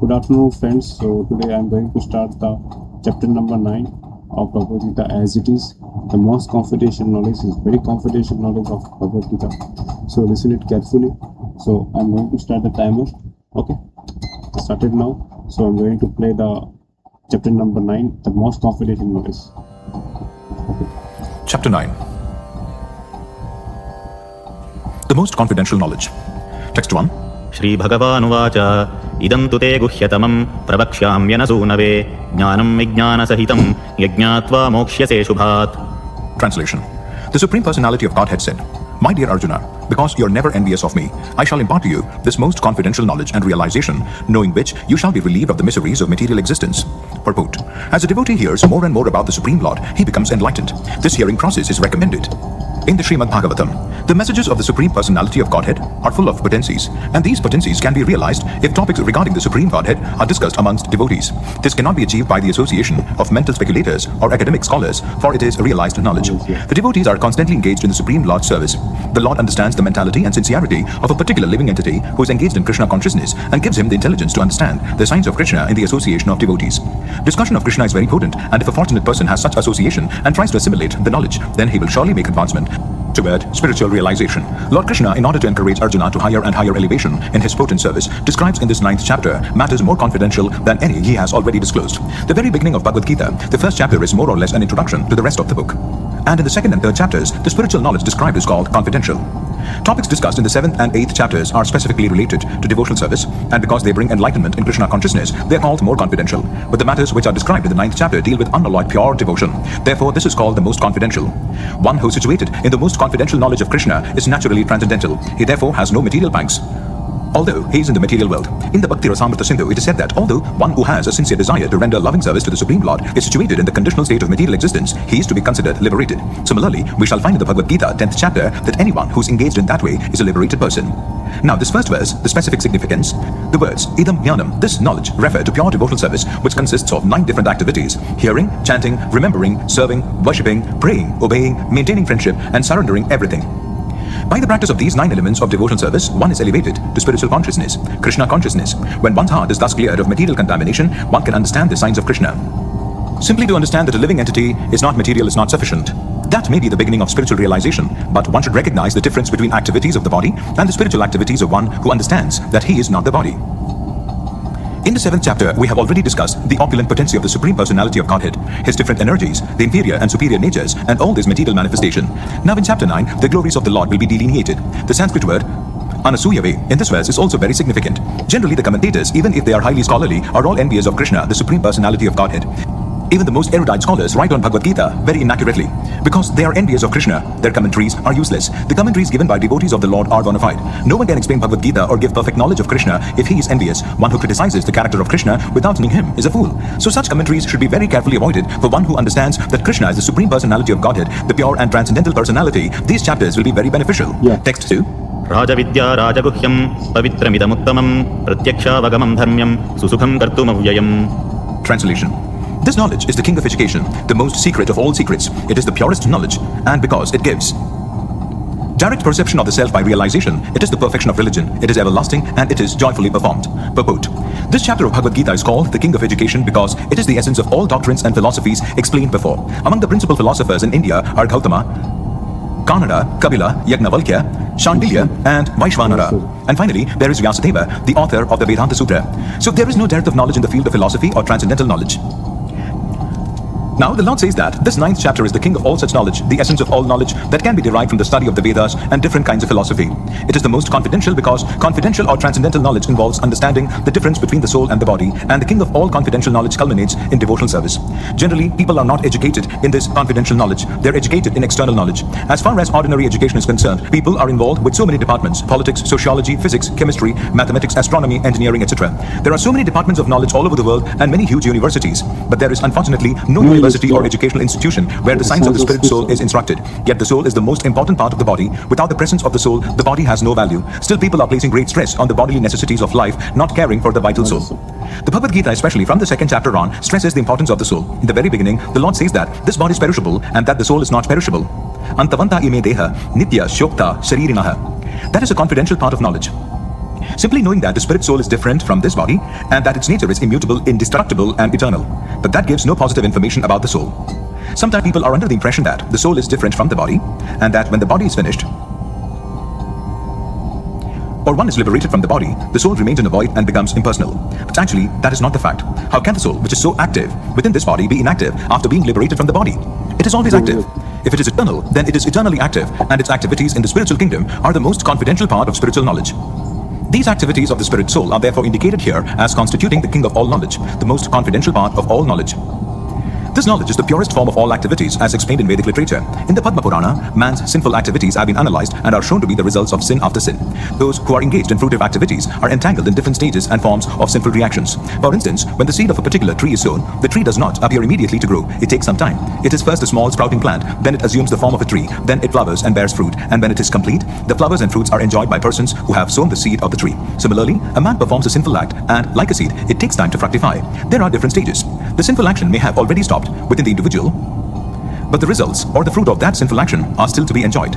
Good afternoon, friends. So today I'm going to start the chapter number 9 of Bhagavad Gita as it is. The most confidential knowledge is very confidential knowledge of Bhagavad Gita. So listen it carefully. So I'm going to start the timer. Okay, started now. So I'm going to play the chapter number 9, the most confidential knowledge. Okay. Chapter 9. The most confidential knowledge. Text 1. Shri Bhagavanuvāca idam tu te guhyatamam pravakṣāmyanasūnave jnānam vijñānasahitam yajñātvā mokshyase shubhāt. Translation. The Supreme Personality of Godhead said, "My dear Arjuna, because you are never envious of me, I shall impart to you this most confidential knowledge and realization, knowing which you shall be relieved of the miseries of material existence." Purport. As a devotee hears more and more about the Supreme Lord, he becomes enlightened. This hearing process is recommended. In the Srimad Bhagavatam, the messages of the Supreme Personality of Godhead are full of potencies, and these potencies can be realized if topics regarding the Supreme Godhead are discussed amongst devotees. This cannot be achieved by the association of mental speculators or academic scholars, for it is realized knowledge. The devotees are constantly engaged in the Supreme Lord's service. The Lord understands the mentality and sincerity of a particular living entity who is engaged in Krishna consciousness and gives him the intelligence to understand the signs of Krishna in the association of devotees. Discussion of Krishna is very potent, and if a fortunate person has such association and tries to assimilate the knowledge, then he will surely make advancement toward spiritual realization. Lord Krishna, in order to encourage Arjuna to higher and higher elevation in his potent service, describes in this 9th chapter matters more confidential than any he has already disclosed. The very beginning of Bhagavad Gita, the first chapter, is more or less an introduction to the rest of the book. And in the 2nd and 3rd chapters, the spiritual knowledge described is called confidential. Topics discussed in the 7th and 8th chapters are specifically related to devotional service, and because they bring enlightenment in Krishna consciousness, they are called more confidential. But the matters which are described in the 9th chapter deal with unalloyed pure devotion. Therefore, this is called the most confidential. One who is situated in the most confidential knowledge of Krishna is naturally transcendental. He therefore has no material pangs, although he is in the material world. In the Bhakti Rasamrita Sindhu, it is said that although one who has a sincere desire to render loving service to the Supreme Lord is situated in the conditional state of material existence, he is to be considered liberated. Similarly, we shall find in the Bhagavad Gita, 10th chapter, that anyone who is engaged in that way is a liberated person. Now, this first verse, the specific significance, the words idam jnanam, this knowledge, refer to pure devotional service, which consists of 9 different activities: hearing, chanting, remembering, serving, worshipping, praying, obeying, maintaining friendship, and surrendering everything. By the practice of these 9 elements of devotional service, one is elevated to spiritual consciousness, Krishna consciousness. When one's heart is thus cleared of material contamination, one can understand the signs of Krishna. Simply to understand that a living entity is not material is not sufficient. That may be the beginning of spiritual realization, but one should recognize the difference between activities of the body and the spiritual activities of one who understands that he is not the body. In the 7th chapter, we have already discussed the opulent potency of the Supreme Personality of Godhead, his different energies, the inferior and superior natures, and all this material manifestation. Now in chapter 9, the glories of the Lord will be delineated. The Sanskrit word Anasuyave in this verse is also very significant. Generally, the commentators, even if they are highly scholarly, are all envious of Krishna, the Supreme Personality of Godhead. Even the most erudite scholars write on Bhagavad Gita very inaccurately. Because they are envious of Krishna, their commentaries are useless. The commentaries given by devotees of the Lord are bona fide. No one can explain Bhagavad Gita or give perfect knowledge of Krishna if he is envious. One who criticizes the character of Krishna without knowing him is a fool. So such commentaries should be very carefully avoided for one who understands that Krishna is the Supreme Personality of Godhead, the pure and transcendental personality. These chapters will be very beneficial. Text 2. Rajavidya rajaguhyam pavitramidamuttamam pratyakshavagamam dharmyam susukham kartumavyayam. Translation. This knowledge is the king of education, the most secret of all secrets. It is the purest knowledge, and because it gives direct perception of the self by realization, it is the perfection of religion, it is everlasting, and it is joyfully performed. Purport. This chapter of Bhagavad Gita is called the king of education because it is the essence of all doctrines and philosophies explained before. Among the principal philosophers in India are Gautama, Kanada, Kabila, Yajnavalkya, Shandilya, and Vaishvanara. And finally, there is Vyasadeva, the author of the Vedanta Sutra. So there is no dearth of knowledge in the field of philosophy or transcendental knowledge. Now, the Lord says that this 9th chapter is the king of all such knowledge, the essence of all knowledge that can be derived from the study of the Vedas and different kinds of philosophy. It is the most confidential because confidential or transcendental knowledge involves understanding the difference between the soul and the body, and the king of all confidential knowledge culminates in devotional service. Generally, people are not educated in this confidential knowledge. They're educated in external knowledge. As far as ordinary education is concerned, people are involved with so many departments: politics, sociology, physics, chemistry, mathematics, astronomy, engineering, etc. There are so many departments of knowledge all over the world and many huge universities, but there is unfortunately no university or educational institution where the science of the spirit soul is instructed. Yet the soul is the most important part of the body. Without the presence of the soul, the body has no value. Still, people are placing great stress on the bodily necessities of life, not caring for the vital soul. The Bhagavad Gita, especially from the 2nd chapter on, stresses the importance of the soul. In the very beginning, the Lord says that this body is perishable and that the soul is not perishable. Antavanta ime deha nitya shokta sharirinaha. That is a confidential part of knowledge. Simply knowing that the spirit soul is different from this body and that its nature is immutable, indestructible, and eternal. But that gives no positive information about the soul. Sometimes people are under the impression that the soul is different from the body and that when the body is finished, or one is liberated from the body, the soul remains in a void and becomes impersonal. But actually, that is not the fact. How can the soul, which is so active within this body, be inactive after being liberated from the body? It is always active. If it is eternal, then it is eternally active, and its activities in the spiritual kingdom are the most confidential part of spiritual knowledge. These activities of the spirit soul are therefore indicated here as constituting the king of all knowledge, the most confidential part of all knowledge. This knowledge is the purest form of all activities as explained in Vedic literature. In the Padma Purana, man's sinful activities have been analyzed and are shown to be the results of sin after sin. Those who are engaged in fruitive activities are entangled in different stages and forms of sinful reactions. For instance, when the seed of a particular tree is sown, the tree does not appear immediately to grow. It takes some time. It is first a small sprouting plant, then it assumes the form of a tree, then it flowers and bears fruit, and when it is complete, the flowers and fruits are enjoyed by persons who have sown the seed of the tree. Similarly, a man performs a sinful act and, like a seed, it takes time to fructify. There are different stages. The sinful action may have already stopped within the individual, but the results or the fruit of that sinful action are still to be enjoyed.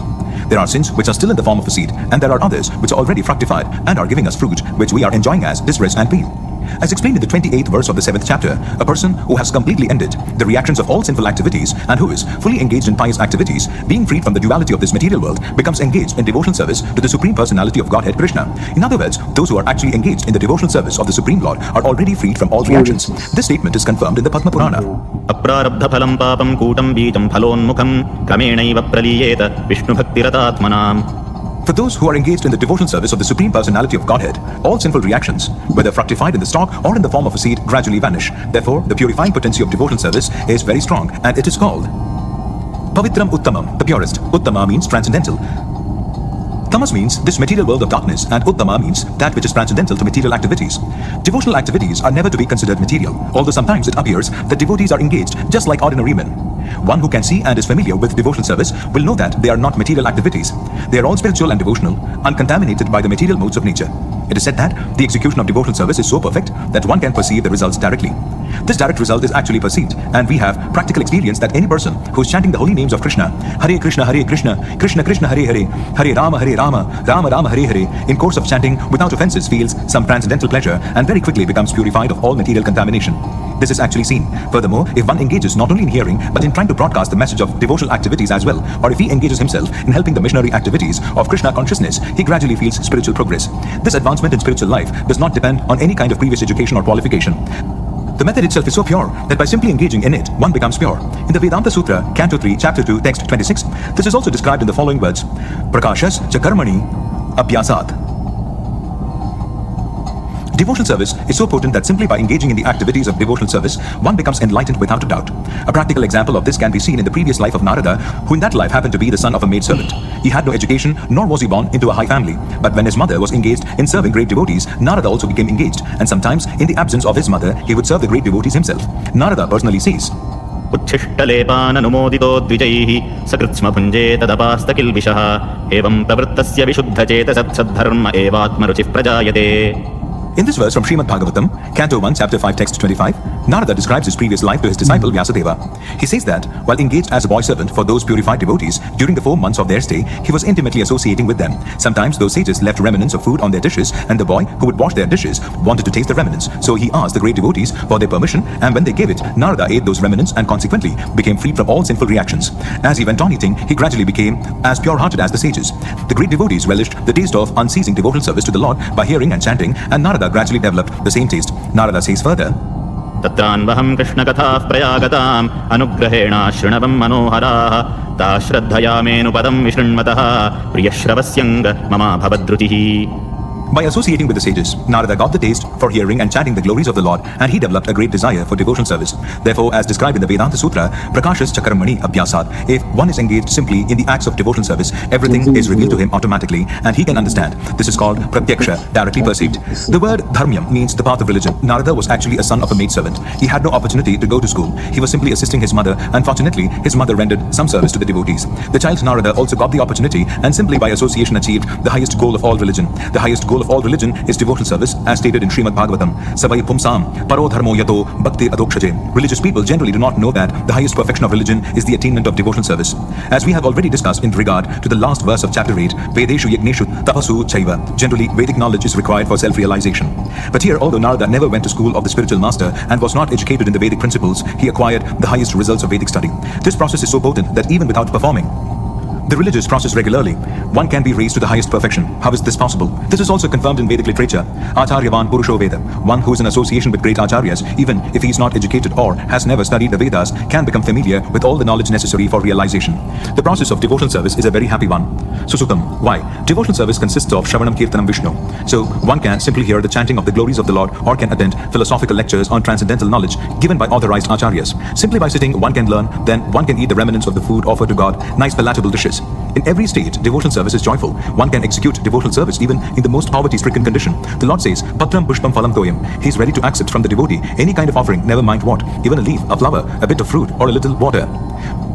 There are sins which are still in the form of a seed, and there are others which are already fructified and are giving us fruit which we are enjoying as distress and pain. As explained in the 28th verse of the 7th chapter, a person who has completely ended the reactions of all sinful activities and who is fully engaged in pious activities, being freed from the duality of this material world, becomes engaged in devotional service to the Supreme Personality of Godhead Krishna. In other words, those who are actually engaged in the devotional service of the Supreme Lord are already freed from all reactions. This statement is confirmed in the Padma Purana. अप्रारब्धफलं पापं कूटं बीजं फलोन्मुखं क्रमेणैव प्रलीयेत विष्णुभक्तिरतात्मनाम्. For those who are engaged in the devotional service of the Supreme Personality of Godhead, all sinful reactions, whether fructified in the stalk or in the form of a seed, gradually vanish. Therefore, the purifying potency of devotional service is very strong, and it is called Pavitram Uttamam, the purest. Uttama means transcendental. Tamas means this material world of darkness, and Uttama means that which is transcendental to material activities. Devotional activities are never to be considered material, although sometimes it appears that devotees are engaged just like ordinary men. One who can see and is familiar with devotional service will know that they are not material activities. They are all spiritual and devotional, uncontaminated by the material modes of nature. It is said that the execution of devotional service is so perfect that one can perceive the results directly. This direct result is actually perceived, and we have practical experience that any person who is chanting the holy names of Krishna, Hare Krishna, Krishna Krishna, Hare Hare, Hare Rama, Rama Rama, Hare Hare, in course of chanting without offenses feels some transcendental pleasure and very quickly becomes purified of all material contamination. This is actually seen. Furthermore, if one engages not only in hearing but in trying to broadcast the message of devotional activities as well, or if he engages himself in helping the missionary activities of Krishna consciousness, he gradually feels spiritual progress. This advancement in spiritual life does not depend on any kind of previous education or qualification. The method itself is so pure that by simply engaging in it, one becomes pure. In the Vedanta Sutra, Canto 3, Chapter 2, Text 26, this is also described in the following words: Prakashas Chakarmani Abhyasat. Devotional service is so potent that simply by engaging in the activities of devotional service, one becomes enlightened without a doubt. A practical example of this can be seen in the previous life of Narada, who in that life happened to be the son of a maidservant. He had no education, nor was he born into a high family. But when his mother was engaged in serving great devotees, Narada also became engaged, and sometimes, in the absence of his mother, he would serve the great devotees himself. Narada personally says, उच्छिष्टलेपाननुमोदितो द्विजैः सकृत्स्म भुञ्जे तदपास्तकिल्बिषः एवं प्रवृत्तस्य विशुद्धचेतसत्सद्धर्म एवात्मरुचिः प्रजायते. In this verse from Srimad Bhagavatam, Canto 1, Chapter 5, Text 25, Narada describes his previous life to his disciple Vyasadeva. He says that, while engaged as a boy servant for those purified devotees, during the 4 months of their stay, he was intimately associating with them. Sometimes those sages left remnants of food on their dishes, and the boy, who would wash their dishes, wanted to taste the remnants. So he asked the great devotees for their permission, and when they gave it, Narada ate those remnants and consequently became freed from all sinful reactions. As he went on eating, he gradually became as pure-hearted as the sages. The great devotees relished the taste of unceasing devotional service to the Lord by hearing and chanting, and Narada gradually developed the same taste. Narada says further, तत्रान्वहं कृष्णकथाः प्रयागताम् अनुग्रहेण शृणवं मनोहराः ता श्रद्धया मेनुपदं विशृण्वतः प्रियश्रवस्यङ्ग mama भवद्रुतिः. By associating with the sages, Narada got the taste for hearing and chanting the glories of the Lord, and he developed a great desire for devotional service. Therefore, as described in the Vedanta Sutra, Prakashas Chakarmani Abhyasat, if one is engaged simply in the acts of devotional service, everything is revealed to him automatically, and he can understand. This is called Pratyaksha, directly perceived. The word Dharmyam means the path of religion. Narada was actually a son of a maidservant. He had no opportunity to go to school. He was simply assisting his mother, and fortunately, his mother rendered some service to the devotees. The child Narada also got the opportunity, and simply by association achieved the highest goal of all religion. The highest goal goal of all religion is devotional service, as stated in Srimad Bhagavatam. Savai pumsam paro dharmo yato bhakti adokshaje. Religious people generally do not know that the highest perfection of religion is the attainment of devotional service. As we have already discussed in regard to the last verse of chapter 8, Vedeshu yagneshu tapasu chaiva. Generally, Vedic knowledge is required for self-realization. But here, although Narada never went to school of the spiritual master and was not educated in the Vedic principles, he acquired the highest results of Vedic study. This process is so potent that even without performing the religious process regularly, one can be raised to the highest perfection. How is this possible? This is also confirmed in Vedic literature. Acharyavan Purusho Veda. One who is in association with great acharyas, even if he is not educated or has never studied the Vedas, can become familiar with all the knowledge necessary for realization. The process of devotional service is a very happy one. Susutam. Why? Devotional service consists of Shravanam Kirtanam Vishnu. So one can simply hear the chanting of the glories of the Lord, or can attend philosophical lectures on transcendental knowledge given by authorized acharyas. Simply by sitting, one can learn, then one can eat the remnants of the food offered to God, nice palatable dishes. In every state, devotional service is joyful. One can execute devotional service even in the most poverty-stricken condition. The Lord says, Patram Pushpam Phalam Toyam. He is ready to accept from the devotee any kind of offering, never mind what, even a leaf, a flower, a bit of fruit, or a little water,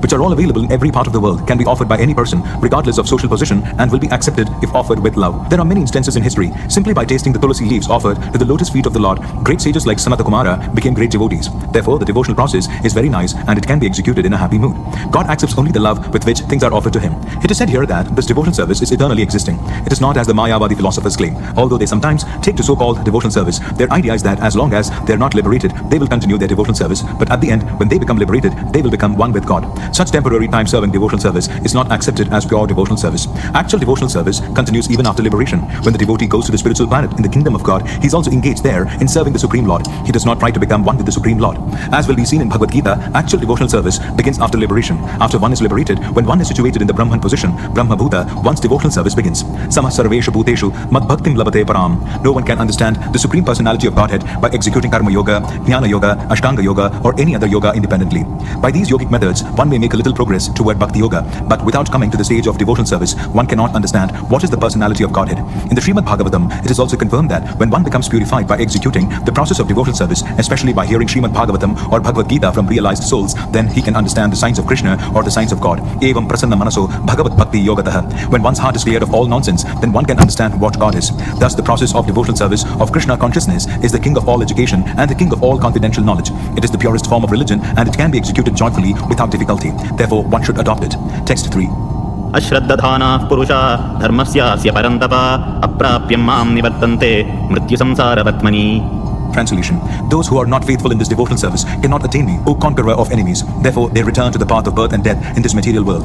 which are all available in every part of the world, can be offered by any person, regardless of social position, and will be accepted if offered with love. There are many instances in history. Simply by tasting the tulsi leaves offered to the lotus feet of the Lord, great sages like Sanata Kumara became great devotees. Therefore, the devotional process is very nice, and it can be executed in a happy mood. God accepts only the love with which things are offered to Him. It is said here that this devotional service is eternally existing. It is not as the Mayavadi philosophers claim. Although they sometimes take to so-called devotional service, their idea is that as long as they are not liberated, they will continue their devotional service. But at the end, when they become liberated, they will become one with God. Such temporary time-serving devotional service is not accepted as pure devotional service. Actual devotional service continues even after liberation. When the devotee goes to the spiritual planet in the kingdom of God, he is also engaged there in serving the Supreme Lord. He does not try to become one with the Supreme Lord. As will be seen in Bhagavad Gita, actual devotional service begins after liberation. After one is liberated, when one is situated in the Brahman position, Brahma Bhuta, one's devotional service begins. Samah sarveshu bhuteshu mad bhaktim labate param. No one can understand the Supreme Personality of Godhead by executing Karma Yoga, Jnana Yoga, Ashtanga Yoga, or any other yoga independently. By these yogic methods, one may make a little progress toward Bhakti Yoga, but without coming to the stage of devotional service, one cannot understand what is the personality of Godhead. In the Srimad Bhagavatam, it is also confirmed that when one becomes purified by executing the process of devotional service, especially by hearing Srimad Bhagavatam or Bhagavad Gita from realized souls, then he can understand the signs of Krishna or the signs of God. Evam prasanna manaso bhagavat bhakti yogatah. When one's heart is cleared of all nonsense, then one can understand what God is. Thus, the process of devotional service of Krishna consciousness is the king of all education and the king of all confidential knowledge. It is the purest form of religion, and it can be executed joyfully without difficulty. Therefore, one should adopt it. Text 3. अश्रद्धधानाः पुरुषा धर्मस्यास्य परन्तप अप्राप्यं मां निवर्तन्ते मृत्यु संसारवत्मनि. Translation. Those who are not faithful in this devotional service cannot attain me, O conqueror of enemies. Therefore, they return to the path of birth and death in this material world.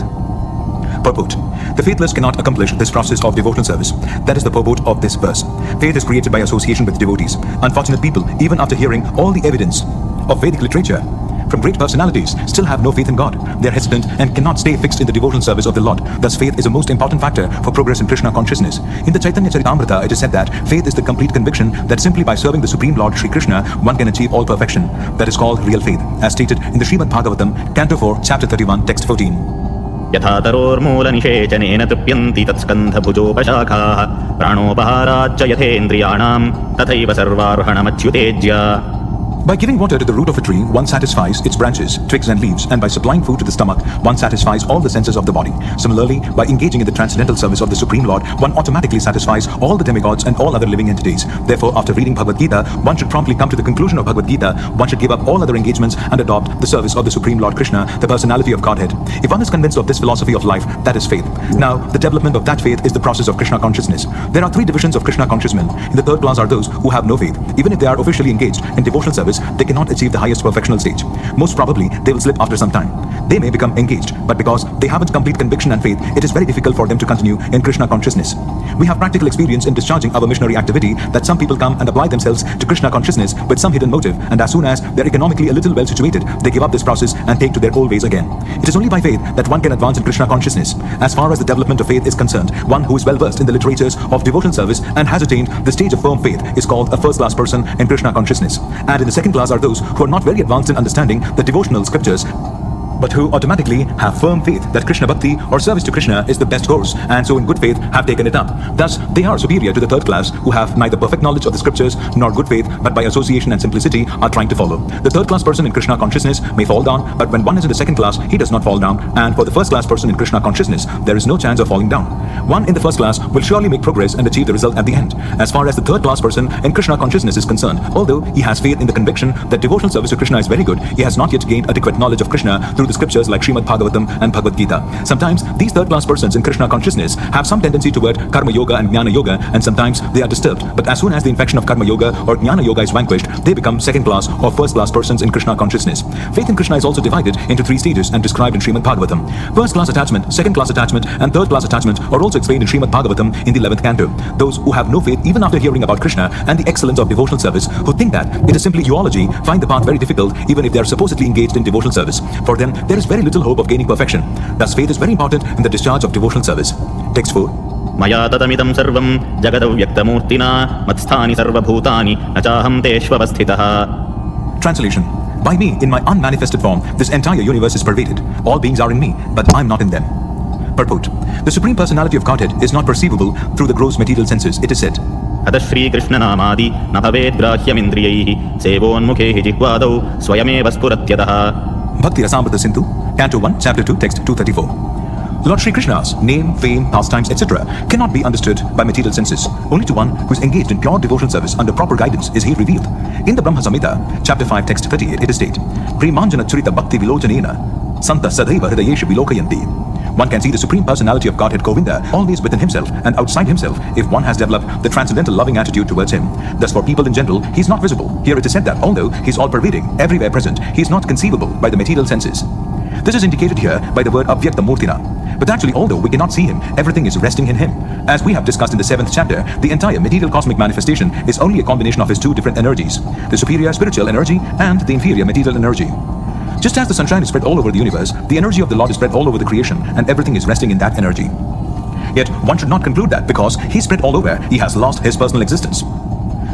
Purport. The faithless cannot accomplish this process of devotional service. That is the purport of this verse. Faith is created by association with devotees. Unfortunate people, even after hearing all the evidence of Vedic literature from great personalities, still have no faith in God. They are hesitant and cannot stay fixed in the devotional service of the Lord. Thus, faith is a most important factor for progress in Krishna consciousness. In the Chaitanya Charitamrita, it is said that faith is the complete conviction that simply by serving the Supreme Lord Sri Krishna, one can achieve all perfection. That is called real faith, as stated in the Srimad Bhagavatam, Canto 4, Chapter 31, Text 14. यथा तरोर्मूलनिषेचनेन तृप्यन्ति तत्स्कन्धभुजोपशाखाः प्राणोपहाराच्च यथेन्द्रियाणां तथैव सर्वार्हणमच्युतेज्य. By giving water to the root of a tree, one satisfies its branches, twigs and leaves, and by supplying food to the stomach, one satisfies all the senses of the body. Similarly, by engaging in the transcendental service of the Supreme Lord, one automatically satisfies all the demigods and all other living entities. Therefore, after reading Bhagavad Gita, one should promptly come to the conclusion of Bhagavad Gita. One should give up all other engagements and adopt the service of the Supreme Lord Krishna, the personality of Godhead. If one is convinced of this philosophy of life, that is faith. Now, the development of that faith is the process of Krishna consciousness. There are three divisions of Krishna conscious men. In the third class are those who have no faith. Even if they are officially engaged in devotional service, they cannot achieve the highest perfectional stage. Most probably, they will slip after some time. They may become engaged, but because they haven't complete conviction and faith, it is very difficult for them to continue in Krishna consciousness. We have practical experience in discharging our missionary activity that some people come and apply themselves to Krishna consciousness with some hidden motive, and as soon as they are economically a little well situated, they give up this process and take to their old ways again. It is only by faith that one can advance in Krishna consciousness. As far as the development of faith is concerned, one who is well versed in the literatures of devotional service and has attained the stage of firm faith is called a first class person in Krishna consciousness. And in the second class are those who are not very advanced in understanding the devotional scriptures, but who automatically have firm faith that Krishna Bhakti or service to Krishna is the best course, and so in good faith have taken it up. Thus, they are superior to the third class who have neither perfect knowledge of the scriptures nor good faith, but by association and simplicity are trying to follow. The third class person in Krishna consciousness may fall down, but when one is in the second class, he does not fall down, and for the first class person in Krishna consciousness, there is no chance of falling down. One in the first class will surely make progress and achieve the result at the end. As far as the third class person in Krishna consciousness is concerned, although he has faith in the conviction that devotional service to Krishna is very good, he has not yet gained adequate knowledge of Krishna through the scriptures like Srimad Bhagavatam and Bhagavad Gita. Sometimes these third class persons in Krishna consciousness have some tendency toward Karma Yoga and Jnana Yoga, and sometimes they are disturbed. But as soon as the infection of Karma Yoga or Jnana Yoga is vanquished, they become second class or first class persons in Krishna consciousness. Faith in Krishna is also divided into 3 stages and described in Srimad Bhagavatam. First class attachment, second class attachment, and third class attachment are also explained in Srimad Bhagavatam in the 11th canto. Those who have no faith even after hearing about Krishna and the excellence of devotional service, who think that it is simply zoology, find the path very difficult even if they are supposedly engaged in devotional service. For them, there is very little hope of gaining perfection. Thus, faith is very important in the discharge of devotional service. Text 4. मया ततमिदं सर्वं जगदव्यक्तमूर्तिना मत्स्थानि सर्वभूतानि न चाहं तेष्वस्थितः. Translation. By me, in my unmanifested form, this entire universe is pervaded. All beings are in me, but I'm not in them. Purport. The Supreme Personality of Godhead is not perceivable through the gross material senses. It is said, अतः श्रीकृष्णनामादि न भवेद्ग्राह्यमिन्द्रियैः सेवोन्मुखे हि जिह्वादौ स्वयमेव स्फुरत्यतः. Bhakti Rasamrita Sindhu, Canto 1, Chapter 2, Text 234. Lord Sri Krishna's name, fame, pastimes, etc. cannot be understood by material senses. Only to one who is engaged in pure devotional service under proper guidance is he revealed. In the Brahma Samhita, Chapter 5, Text 38, it is stated, Premanjana Churita Bhakti Vilochanena Santa Sadaiva Hridayeshu Vilokayanti. One can see the Supreme Personality of Godhead Govinda always within himself and outside himself if one has developed the transcendental loving attitude towards him. Thus for people in general, he is not visible. Here it is said that although he is all-pervading, everywhere present, he is not conceivable by the material senses. This is indicated here by the word Avyakta Murtina. But actually, although we cannot see him, everything is resting in him. As we have discussed in the 7th chapter, the entire material cosmic manifestation is only a combination of his 2 different energies, the superior spiritual energy and the inferior material energy. Just as the sunshine is spread all over the universe, the energy of the Lord is spread all over the creation, and everything is resting in that energy. Yet, one should not conclude that because he is spread all over, he has lost his personal existence.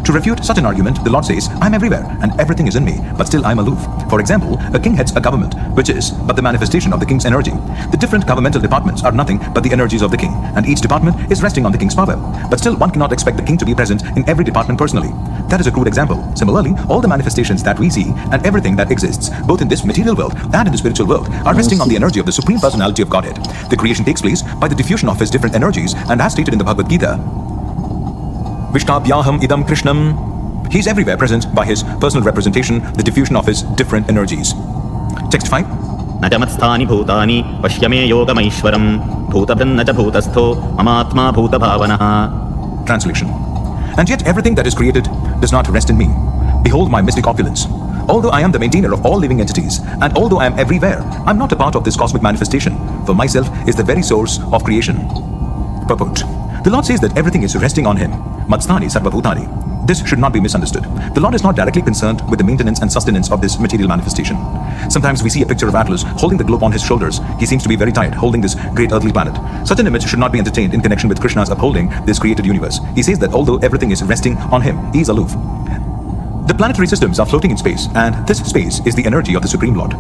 To refute such an argument, the Lord says, I am everywhere and everything is in me, but still I am aloof. For example, a king heads a government, which is but the manifestation of the king's energy. The different governmental departments are nothing but the energies of the king, and each department is resting on the king's power. But still, one cannot expect the king to be present in every department personally. That is a crude example. Similarly, all the manifestations that we see and everything that exists, both in this material world and in the spiritual world, are resting on the energy of the Supreme Personality of Godhead. The creation takes place by the diffusion of his different energies, and as stated in the Bhagavad Gita, Vishtabhyaham idam Krishnam. He is everywhere present by his personal representation, the diffusion of his different energies. Text 5. न च मत्स्थानि भूतानि पश्य मे योगमैश्वरं भूतभृन्न च भूतस्थो ममात्मा भूतभावनः. Translation. And yet everything that is created does not rest in me. Behold my mystic opulence. Although I am the maintainer of all living entities, and although I am everywhere, I am not a part of this cosmic manifestation, for myself is the very source of creation. Purport. The Lord says that everything is resting on him. Matsthani sarvabhutani. This should not be misunderstood. The Lord is not directly concerned with the maintenance and sustenance of this material manifestation. Sometimes we see a picture of Atlas holding the globe on his shoulders. He seems to be very tired, holding this great earthly planet. Such an image should not be entertained in connection with Krishna's upholding this created universe. He says that although everything is resting on him, he is aloof. The planetary systems are floating in space, and this space is the energy of the Supreme Lord.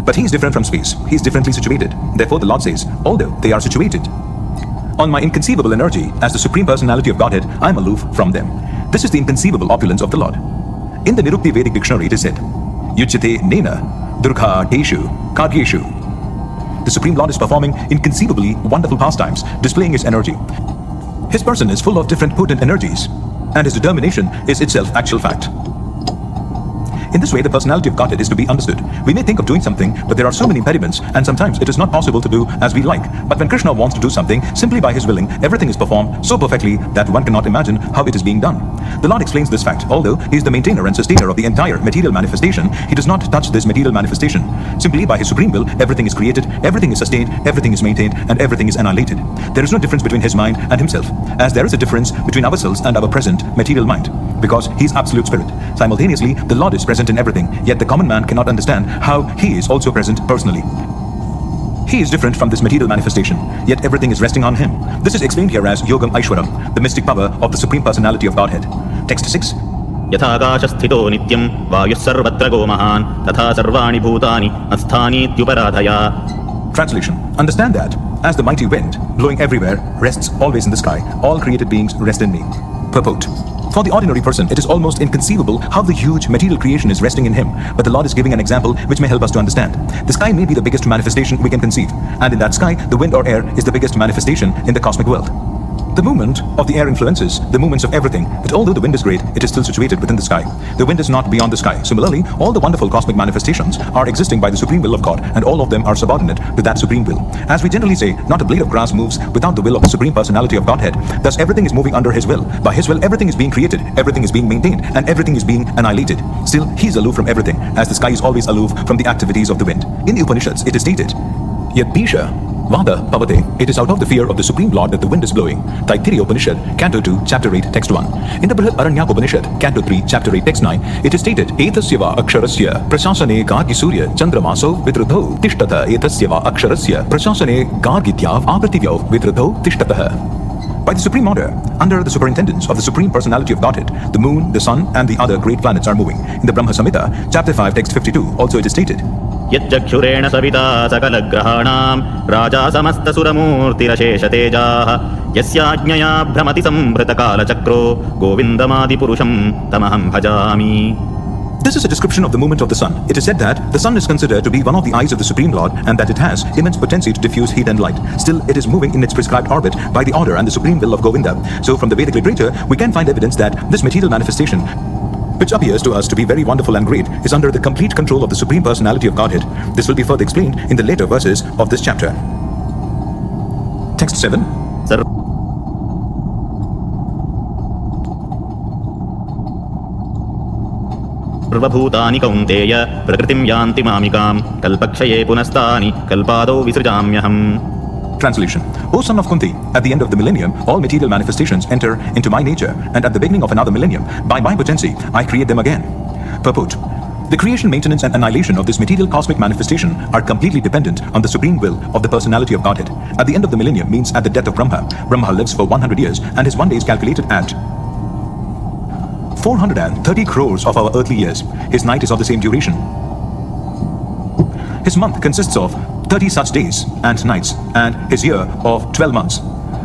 But he is different from space. He is differently situated. Therefore, the Lord says, although they are situated on my inconceivable energy as the Supreme Personality of Godhead, I am aloof from them. This is the inconceivable opulence of the Lord. In the Nirukti Vedic dictionary, it is said, Yuchate Nena Durga Teshu Karyeshu. The Supreme Lord is performing inconceivably wonderful pastimes, displaying his energy. His person is full of different potent energies, and his determination is itself actual fact. In this way, the personality of Godhead is to be understood. We may think of doing something, but there are so many impediments, and sometimes it is not possible to do as we like. But when Krishna wants to do something, simply by his willing, everything is performed so perfectly that one cannot imagine how it is being done. The Lord explains this fact. Although he is the maintainer and sustainer of the entire material manifestation, he does not touch this material manifestation. Simply by his supreme will, everything is created, everything is sustained, everything is maintained, and everything is annihilated. There is no difference between his mind and himself, as there is a difference between ourselves and our present material mind, because he is absolute spirit. Simultaneously, the Lord is present in everything, yet the common man cannot understand how he is also present personally. He is different from this material manifestation, yet everything is resting on him. This is explained here as Yogam Aishwaram, the mystic power of the Supreme Personality of Godhead. Text 6. यथाकाशस्थितो नित्यं वायुः सर्वत्र गो महान् तथा सर्वाणि भूतानि मत्स्थानीत्युपराधया. Translation. Understand that, as the mighty wind, blowing everywhere, rests always in the sky, all created beings rest in me. Purport. For the ordinary person, it is almost inconceivable how the huge material creation is resting in him, but the Lord is giving an example which may help us to understand. The sky may be the biggest manifestation we can conceive, and in that sky, the wind or air is the biggest manifestation in the cosmic world. The movement of the air influences the movements of everything, but although the wind is great, it is still situated within the sky. The wind is not beyond the sky. Similarly, all the wonderful cosmic manifestations are existing by the supreme will of God, and all of them are subordinate to that supreme will. As we generally say, not a blade of grass moves without the will of the supreme personality of Godhead. Thus, everything is moving under his will. By his will, everything is being created, everything is being maintained, and everything is being annihilated. Still, he is aloof from everything, as the sky is always aloof from the activities of the wind. In the Upanishads, it is stated, Yat Pisha Vada Pavate, it is out of the fear of the Supreme Lord that the wind is blowing. Taittiriya Upanishad, Canto 2, Chapter 8, Text 1. In the Brihad Aranyaka Upanishad, Canto 3, Chapter 8, Text 9, it is stated, Etasyava Aksharasya, Prasasane Gargi Surya, Chandramaso, Vidrudho, Tishtata, Etasyava Aksharasya, Prasasane Gargityav, Aprativyav, Vidrudho, Tishtataha. By the supreme order, under the superintendence of the Supreme Personality of Godhead, the moon, the sun, and the other great planets are moving. In the Brahma Samhita, Chapter 5, Text 52, also it is stated, यच्चक्षुरेण Savita सकलग्रहाणां Raja समस्तसुरमूर्तिरशेषतेजाः यस्याज्ञया भ्रमति संभृतकालचक्रो गोविन्दमादिपुरुषं तमहं भजामि. This is a description of the movement of the sun. It is said that the sun is considered to be one of the eyes of the Supreme Lord and that it has immense potency to diffuse heat and light. Still, it is moving in its prescribed orbit by the order and the supreme will of Govinda. So from the Vedic literature, we can find evidence that this material manifestation, which appears to us to be very wonderful and great, is under the complete control of the Supreme Personality of Godhead. This will be further explained in the later verses of this chapter. Text 7. सर्वभूतानि कौन्तेय प्रकृतिं यान्ति मामिकां कल्पक्षये पुनस्तानि कल्पादौ विसृजाम्यहम्. Translation. O son of Kunti, at the end of the millennium, all material manifestations enter into my nature, and at the beginning of another millennium, by my potency, I create them again. Purport. The creation, maintenance, and annihilation of this material cosmic manifestation are completely dependent on the supreme will of the personality of Godhead. At the end of the millennium means at the death of Brahma. Brahma lives for 100 years, and his one day is calculated at 430 crores of our earthly years. His night is of the same duration. His month consists of 30 such days and nights, and his year of 12 months.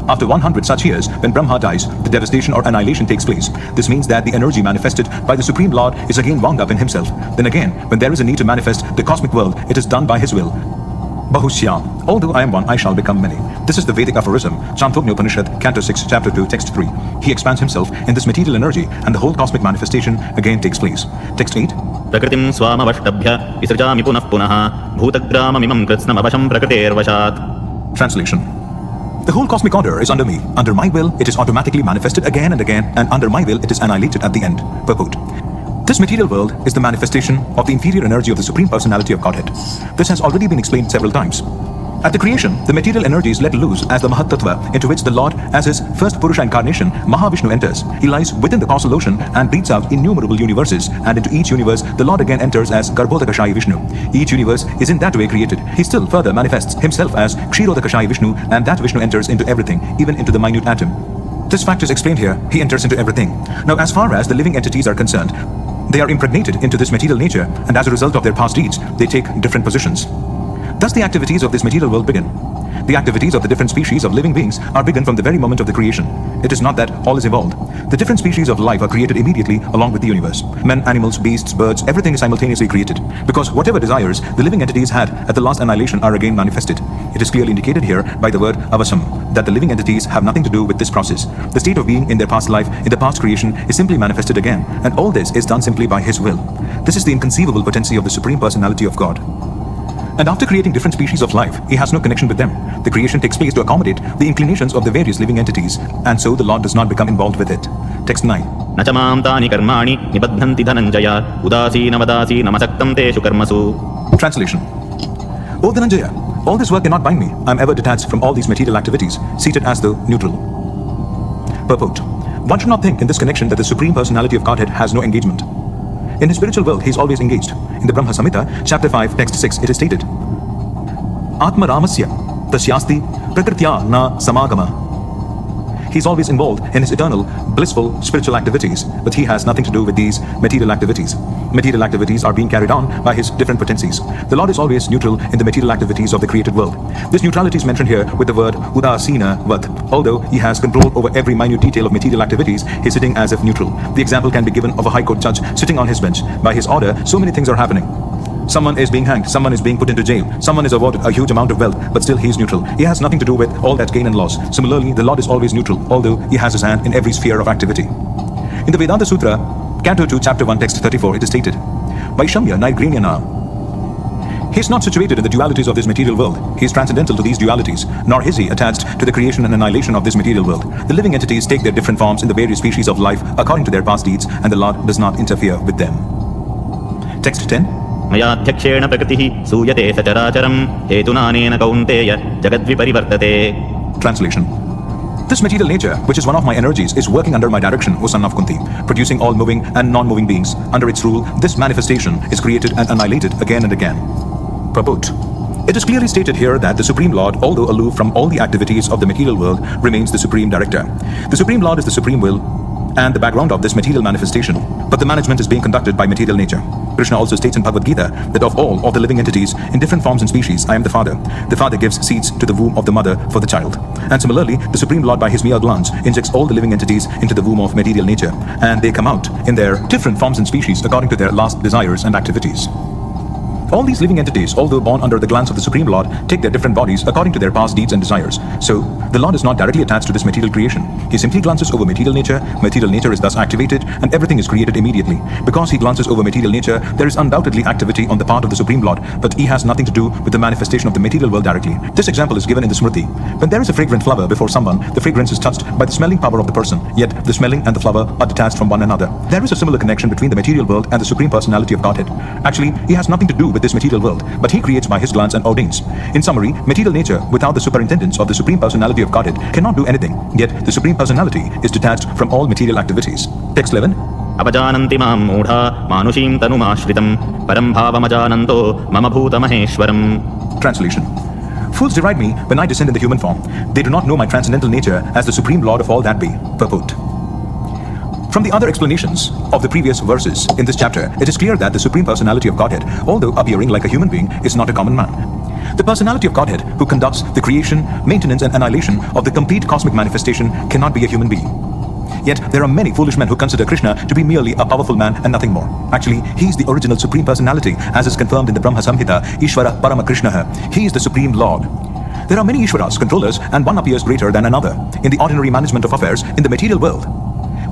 After 100 such years, when Brahma dies, the devastation or annihilation takes place. This means that the energy manifested by the Supreme Lord is again wound up in himself. Then again, when there is a need to manifest the cosmic world, it is done by his will. Bahusyam. Although I am one, I shall become many. This is the Vedic aphorism, Chandogya Upanishad, Canto 6, Chapter 2, Text 3. He expands himself in this material energy, and the whole cosmic manifestation again takes place. Text 8. प्रकृतिं स्वामवष्टभ्य विसृजामि पुनः पुनः भूतग्राममिमं कृत्स्नमवशं प्रकृतेर्वशात्. Translation. The whole cosmic order is under me. Under my will, it is automatically manifested again and again, and under my will, it is annihilated at the end. Purport. This material world is the manifestation of the inferior energy of the Supreme Personality of Godhead. This has already been explained several times. At the creation, the material energy is let loose as the Mahat Tattva, into which the Lord, as his first Purusha incarnation, Mahavishnu enters. He lies within the causal ocean and breathes out innumerable universes, and into each universe, the Lord again enters as Garbhodakashayi Vishnu. Each universe is in that way created. He still further manifests himself as Kshirodakashayi Vishnu, and that Vishnu enters into everything, even into the minute atom. This fact is explained here. He enters into everything. Now, as far as the living entities are concerned, they are impregnated into this material nature, and as a result of their past deeds, they take different positions. Thus the activities of this material world begin. The activities of the different species of living beings are begun from the very moment of the creation. It is not that all is evolved. The different species of life are created immediately along with the universe. Men, animals, beasts, birds, everything is simultaneously created. Because whatever desires the living entities had at the last annihilation are again manifested. It is clearly indicated here by the word avasam, that the living entities have nothing to do with this process. The state of being in their past life, in the past creation, is simply manifested again. And all this is done simply by his will. This is the inconceivable potency of the Supreme Personality of God. And after creating different species of life, he has no connection with them. The creation takes place to accommodate the inclinations of the various living entities, and so the Lord does not become involved with it. Text 9. न च मां तानि कर्माणि निबध्नन्ति धनञ्जय उदासीनवदासीनमसक्तं तेषु कर्मसु. Translation. O Dhananjaya, all this work cannot bind me. I am ever detached from all these material activities, seated as though neutral. Purport. One should not think in this connection that the Supreme Personality of Godhead has no engagement. In his spiritual world, he is always engaged. In the Brahma Samhita, Chapter 5, Text 6, it is stated, Atma Ramasya tasyasti prakritya na samagama. he's always involved in his eternal, blissful, spiritual activities, but he has nothing to do with these material activities. Material activities are being carried on by his different potencies. The Lord is always neutral in the material activities of the created world. This neutrality is mentioned here with the word udasina vat. Although he has control over every minute detail of material activities, he's sitting as if neutral. The example can be given of a high court judge sitting on his bench. By his order, so many things are happening. Someone is being hanged, someone is being put into jail, someone is awarded a huge amount of wealth, but still he is neutral. He has nothing to do with all that gain and loss. Similarly, the Lord is always neutral, although he has his hand in every sphere of activity. In the Vedanta Sutra, Canto 2, Chapter 1, Text 34, it is stated, Vaishamya Naigranyana. He is not situated in the dualities of this material world. He is transcendental to these dualities, nor is he attached to the creation and annihilation of this material world. The living entities take their different forms in the various species of life according to their past deeds, and the Lord does not interfere with them. Text 10. मयाध्यक्षेण प्रकृतिः सूयते सचराचरं हेतुनानेन कौन्तेय जगद्विपरिवर्तते. Translation. This material nature, which is one of my energies, is working under my direction, O son of Kunti, producing all moving and non-moving beings. Under its rule, this manifestation is created and annihilated again and again. Purport. It is clearly stated here that the Supreme Lord, although aloof from all the activities of the material world, remains the Supreme Director. The Supreme Lord is the Supreme Will and the background of this material manifestation, but the management is being conducted by material nature. Krishna also states in Bhagavad Gita that of all of the living entities in different forms and species, I am the father. The father gives seeds to the womb of the mother for the child. And similarly, the Supreme Lord by his mere glance injects all the living entities into the womb of material nature, and they come out in their different forms and species according to their last desires and activities. All these living entities, although born under the glance of the Supreme Lord, take their different bodies according to their past deeds and desires. So, the Lord is not directly attached to this material creation. He simply glances over material nature is thus activated, and everything is created immediately. Because he glances over material nature, there is undoubtedly activity on the part of the Supreme Lord, but he has nothing to do with the manifestation of the material world directly. This example is given in the Smriti. When there is a fragrant flower before someone, the fragrance is touched by the smelling power of the person, yet the smelling and the flower are detached from one another. There is a similar connection between the material world and the Supreme Personality of Godhead. Actually, he has nothing to do with this material world, but he creates by his glance and ordains. In summary, material nature without the superintendence of the Supreme Personality of Godhead cannot do anything, yet the Supreme Personality is detached from all material activities. Text 11. अपजानन्ति मां मूढा मानुषीं तनुमाश्रितं परं भावमजानन्तो मम भूतमहेश्वरम्. Translation. Fools deride me when I descend in the human form. They do not know my transcendental nature as the Supreme Lord of all that be. Purport. From the other explanations of the previous verses in this chapter, it is clear that the Supreme Personality of Godhead, although appearing like a human being, is not a common man. The personality of Godhead, who conducts the creation, maintenance and annihilation of the complete cosmic manifestation, cannot be a human being. Yet there are many foolish men who consider Krishna to be merely a powerful man and nothing more. Actually, he is the original Supreme Personality, as is confirmed in the Brahma Samhita, Ishvara Parama Krishna. He is the Supreme Lord. There are many Ishvaras, controllers, and one appears greater than another in the ordinary management of affairs in the material world.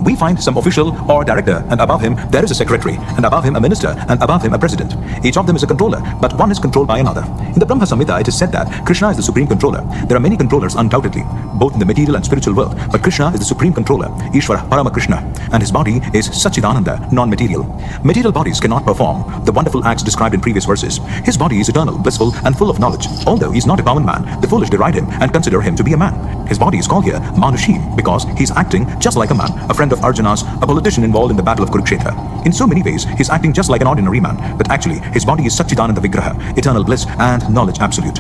We find some official or director, and above him there is a secretary, and above him a minister, and above him a president. Each of them is a controller, but one is controlled by another. In the Brahma Samhita, it is said that Krishna is the supreme controller. There are many controllers undoubtedly, both in the material and spiritual world, but Krishna is the supreme controller, Ishvara Parama Krishna, and his body is Satchidananda, non-material. Material bodies cannot perform the wonderful acts described in previous verses. His body is eternal, blissful, and full of knowledge. Although he is not a common man, the foolish deride him and consider him to be a man. His body is called here Manushim because he is acting just like a man, a friend of Arjuna's, a politician involved in the battle of Kurukshetra. In so many ways, he is acting just like an ordinary man, but actually his body is Satchidananda Vigraha, eternal bliss and knowledge absolute.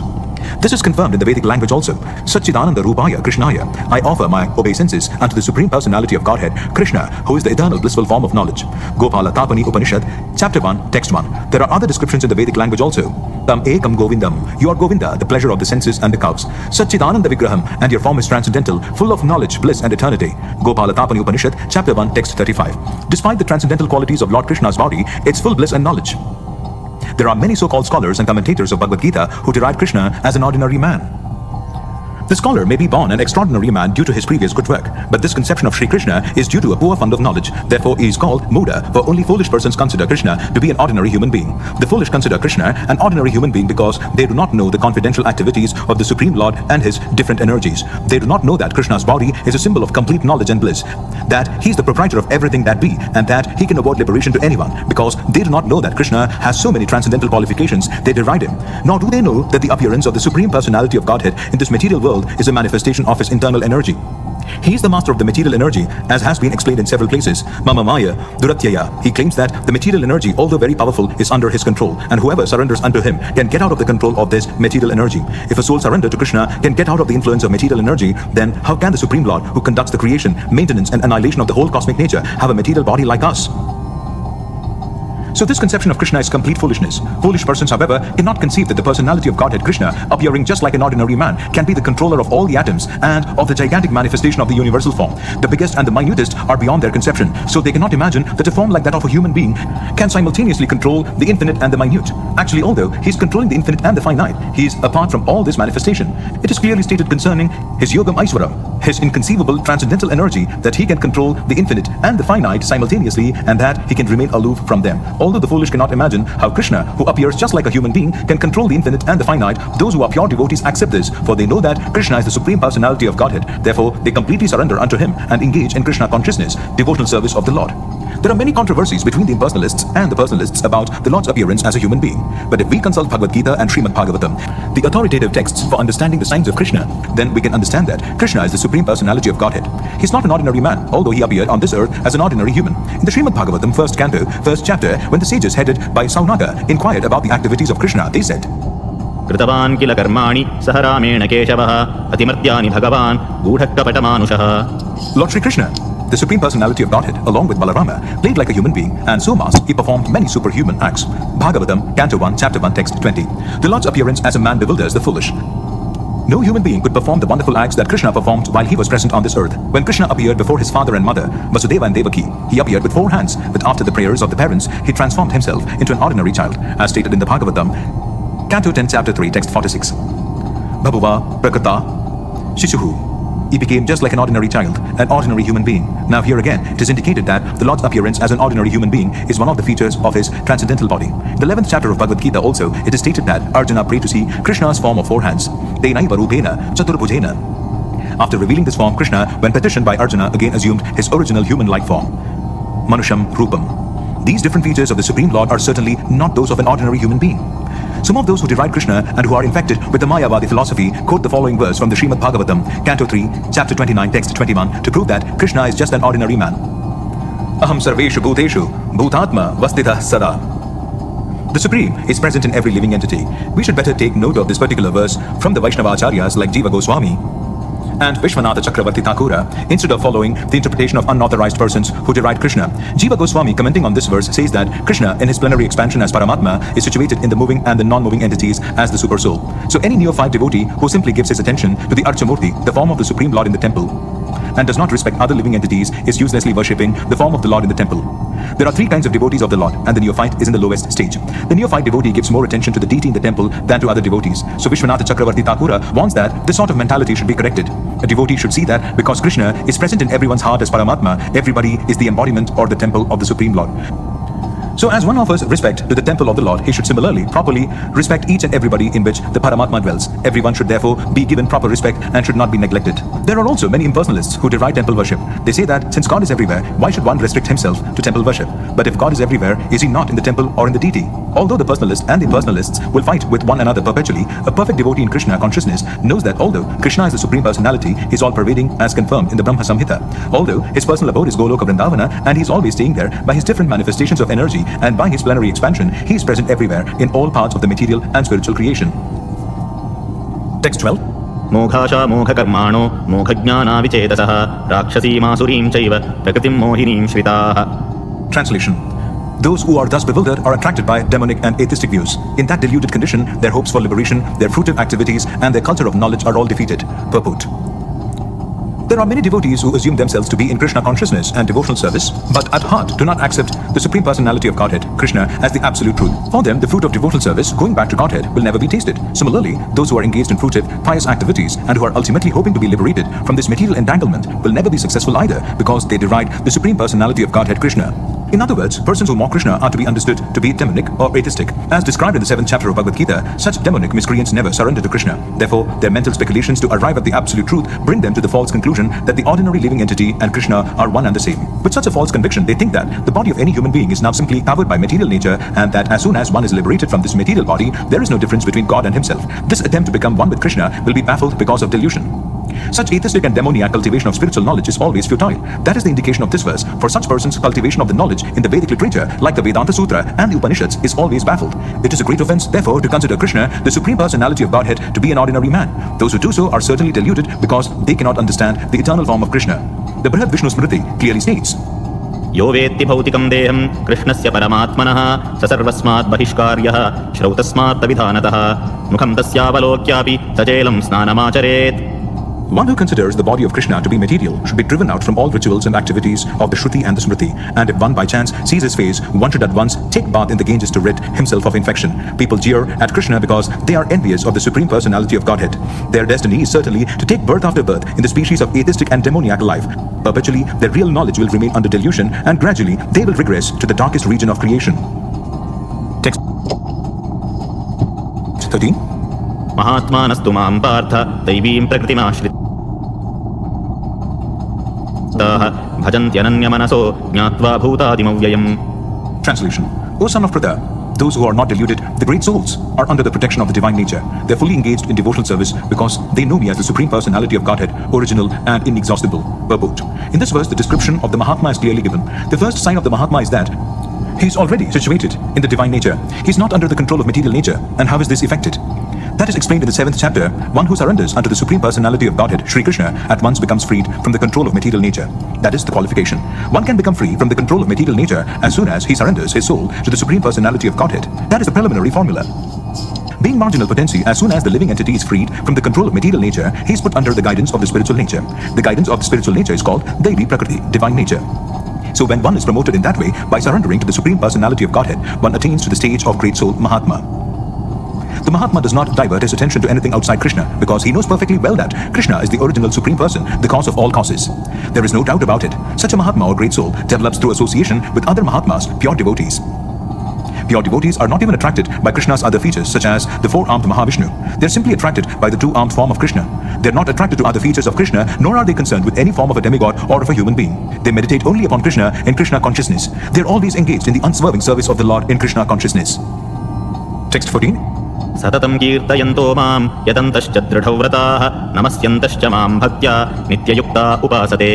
This is confirmed in the Vedic language also. Satchidananda Rupaya Krishnaya, I offer my obeisances unto the Supreme Personality of Godhead, Krishna, who is the eternal blissful form of knowledge. Gopala Tapani Upanishad, Chapter 1, Text 1. There are other descriptions in the Vedic language also. Tam Ekam Govindam, you are Govinda, the pleasure of the senses and the cows. Satchidananda Vigraham, and your form is transcendental, full of knowledge, bliss and eternity. Gopala Tapani Upanishad, Chapter 1, Text 35. Despite the transcendental qualities of Lord Krishna's body, it's full bliss and knowledge. There are many so-called scholars and commentators of Bhagavad Gita who deride Krishna as an ordinary man. The scholar may be born an extraordinary man due to his previous good work, but this conception of Sri Krishna is due to a poor fund of knowledge. Therefore, he is called Muda, for only foolish persons consider Krishna to be an ordinary human being. The foolish consider Krishna an ordinary human being because they do not know the confidential activities of the Supreme Lord and his different energies. They do not know that Krishna's body is a symbol of complete knowledge and bliss, that he is the proprietor of everything that be, and that he can award liberation to anyone. Because they do not know that Krishna has so many transcendental qualifications, they deride him. Nor do they know that the appearance of the Supreme Personality of Godhead in this material world is a manifestation of his internal energy. He is the master of the material energy, as has been explained in several places. Mama Maya, Duratyaya. He claims that the material energy, although very powerful, is under his control, and whoever surrenders unto him can get out of the control of this material energy. If a soul surrendered to Krishna can get out of the influence of material energy, then how can the Supreme Lord, who conducts the creation, maintenance, and annihilation of the whole cosmic nature, have a material body like us? So this conception of Krishna is complete foolishness. Foolish persons, however, cannot conceive that the personality of Godhead Krishna, appearing just like an ordinary man, can be the controller of all the atoms and of the gigantic manifestation of the universal form. The biggest and the minutest are beyond their conception, so they cannot imagine that a form like that of a human being can simultaneously control the infinite and the minute. Actually, although he is controlling the infinite and the finite, he is apart from all this manifestation. It is clearly stated concerning his Yogam Aishwaram, his inconceivable transcendental energy, that he can control the infinite and the finite simultaneously, and that he can remain aloof from them. Although the foolish cannot imagine how Krishna, who appears just like a human being, can control the infinite and the finite, those who are pure devotees accept this, for they know that Krishna is the Supreme Personality of Godhead. Therefore, they completely surrender unto him and engage in Krishna consciousness, devotional service of the Lord. There are many controversies between the impersonalists and the personalists about the Lord's appearance as a human being. But if we consult Bhagavad Gita and Srimad Bhagavatam, the authoritative texts for understanding the signs of Krishna, then we can understand that Krishna is the Supreme Personality of Godhead. He's not an ordinary man, although he appeared on this earth as an ordinary human. In the Srimad Bhagavatam, 1st canto, 1st chapter, when the sages headed by Saunaka inquired about the activities of Krishna, they said, कृतवान् किल कर्माणि सह रामेण केशवः अतिमर्त्यानि भगवान् गूढकपटमानुषः. Lord Sri Krishna, the Supreme Personality of Godhead, along with Balarama, played like a human being, and so must he performed many superhuman acts. Bhagavatam, Canto 1, Chapter 1, Text 20. The Lord's appearance as a man bewilders the foolish. No human being could perform the wonderful acts that Krishna performed while he was present on this earth. When Krishna appeared before his father and mother, Vasudeva and Devaki, he appeared with 4 hands, but after the prayers of the parents, he transformed himself into an ordinary child, as stated in the Bhagavatam, Canto 10, Chapter 3, Text 46. Bhabuva, Prakrita, Shishuhu. He became just like an ordinary child, an ordinary human being. Now here again, it is indicated that the Lord's appearance as an ordinary human being is one of the features of his transcendental body. In the 11th chapter of Bhagavad Gita also, it is stated that Arjuna prayed to see Krishna's form of 4 hands. Tenaiva rupena chaturbhujena. After revealing this form, Krishna, when petitioned by Arjuna, again assumed his original human-like form, Manusham Rupam. These different features of the Supreme Lord are certainly not those of an ordinary human being. Some of those who deride Krishna and who are infected with the Mayavadi philosophy quote the following verse from the Srimad Bhagavatam, Canto 3, Chapter 29, Text 21, to prove that Krishna is just an ordinary man. Aham sarveshu bhuteshu bhutatma vastitah sada. The Supreme is present in every living entity. We should better take note of this particular verse from the Vaishnava Acharyas like Jiva Goswami and Vishwanatha Chakravarti Thakura, instead of following the interpretation of unauthorized persons who deride Krishna. Jiva Goswami, commenting on this verse, says that Krishna, in his plenary expansion as Paramatma, is situated in the moving and the non-moving entities as the Super Soul. So any neophyte devotee who simply gives his attention to the Archamurti, the form of the Supreme Lord in the temple, and does not respect other living entities, is uselessly worshipping the form of the Lord in the temple. There are 3 kinds of devotees of the Lord, and the neophyte is in the lowest stage. The neophyte devotee gives more attention to the deity in the temple than to other devotees. So Vishwanatha Chakravarti Thakura warns that this sort of mentality should be corrected. A devotee should see that because Krishna is present in everyone's heart as Paramatma, everybody is the embodiment or the temple of the Supreme Lord. So as one offers respect to the temple of the Lord, he should similarly properly respect each and everybody in which the Paramatma dwells. Everyone should therefore be given proper respect and should not be neglected. There are also many impersonalists who deride temple worship. They say that since God is everywhere, why should one restrict himself to temple worship? But if God is everywhere, is he not in the temple or in the deity? Although the personalists and the impersonalists will fight with one another perpetually, a perfect devotee in Krishna consciousness knows that although Krishna is the Supreme Personality, he is all-pervading as confirmed in the Brahma Samhita. Although his personal abode is Goloka Vrindavana and he is always staying there, by his different manifestations of energy and by his plenary expansion, he is present everywhere in all parts of the material and spiritual creation. Text 12. मोघाशा मोघकर्माणो मोघज्ञाना विचेतसः राक्षसीमासुरीं चैव प्रकृतिं मोहिनीं श्रिताः. Translation. Those who are thus bewildered are attracted by demonic and atheistic views. In that deluded condition, their hopes for liberation, their fruitive activities, and their culture of knowledge are all defeated. Purport. There are many devotees who assume themselves to be in Krishna consciousness and devotional service, but at heart do not accept the Supreme Personality of Godhead, Krishna, as the absolute truth. For them, the fruit of devotional service, going back to Godhead, will never be tasted. Similarly, those who are engaged in fruitive, pious activities and who are ultimately hoping to be liberated from this material entanglement will never be successful either, because they deride the Supreme Personality of Godhead, Krishna. In other words, persons who mock Krishna are to be understood to be demonic or atheistic. As described in the 7th chapter of Bhagavad Gita, such demonic miscreants never surrender to Krishna. Therefore, their mental speculations to arrive at the absolute truth bring them to the false conclusion that the ordinary living entity and Krishna are one and the same. With such a false conviction, they think that the body of any human being is now simply covered by material nature, and that as soon as one is liberated from this material body, there is no difference between God and himself. This attempt to become one with Krishna will be baffled because of delusion. Such atheistic and demoniac cultivation of spiritual knowledge is always futile. That is the indication of this verse. For such persons, cultivation of the knowledge in the Vedic literature, like the Vedanta Sutra and the Upanishads, is always baffled. It is a great offense, therefore, to consider Krishna, the Supreme Personality of Godhead, to be an ordinary man. Those who do so are certainly deluded because they cannot understand the eternal form of Krishna. The Brihad Vishnu Smriti clearly states, यो वेत्ति भौतिकं देहं कृष्णस्य परमात्मनः स सर्वस्मात् बहिष्कार्यः श्रौतस्मात् विधानतः मुखं तस्यावलोक्यापि सचेलं स्नानमाचरेत्. One who considers the body of Krishna to be material should be driven out from all rituals and activities of the Shruti and the Smriti. And if one by chance sees his face, one should at once take bath in the Ganges to rid himself of infection. People jeer at Krishna because they are envious of the Supreme Personality of Godhead. Their destiny is certainly to take birth after birth in the species of atheistic and demoniac life. Perpetually, their real knowledge will remain under delusion, and gradually they will regress to the darkest region of creation. Text 13. महात्मानस्तु मां पार्थ दैवीं प्रकृतिमाश्रिताः भजन्त्यनन्यमनसो ज्ञात्वा भूतादिमव्ययम्. Translation. O son of Pritha, those who are not deluded, the great souls, are under the protection of the divine nature. They are fully engaged in devotional service because they know me as the Supreme Personality of Godhead, original and inexhaustible. Purport. In this verse, the description of the Mahatma is clearly given. The first sign of the Mahatma is that he is already situated in the divine nature. He is not under the control of material nature. And how is this effected? That is explained in the 7th chapter. One who surrenders unto the Supreme Personality of Godhead, Sri Krishna, at once becomes freed from the control of material nature. That is the qualification. One can become free from the control of material nature as soon as he surrenders his soul to the Supreme Personality of Godhead. That is the preliminary formula. Being marginal potency, as soon as the living entity is freed from the control of material nature, he is put under the guidance of the spiritual nature. The guidance of the spiritual nature is called Devi Prakriti, divine nature. So when one is promoted in that way, by surrendering to the Supreme Personality of Godhead, one attains to the stage of great soul Mahatma. The Mahatma does not divert his attention to anything outside Krishna because he knows perfectly well that Krishna is the original Supreme Person, the cause of all causes. There is no doubt about it. Such a Mahatma or great soul develops through association with other Mahatmas, pure devotees. Pure devotees are not even attracted by Krishna's other features such as the four-armed Mahavishnu. They are simply attracted by the two-armed form of Krishna. They are not attracted to other features of Krishna, nor are they concerned with any form of a demigod or of a human being. They meditate only upon Krishna in Krishna consciousness. They are always engaged in the unswerving service of the Lord in Krishna consciousness. Text 14. सततं कीर्तयन्तो मां यतन्तश्च दृढव्रताः नमस्यन्तश्च मां भक्त्या नित्ययुक्ता उपासते.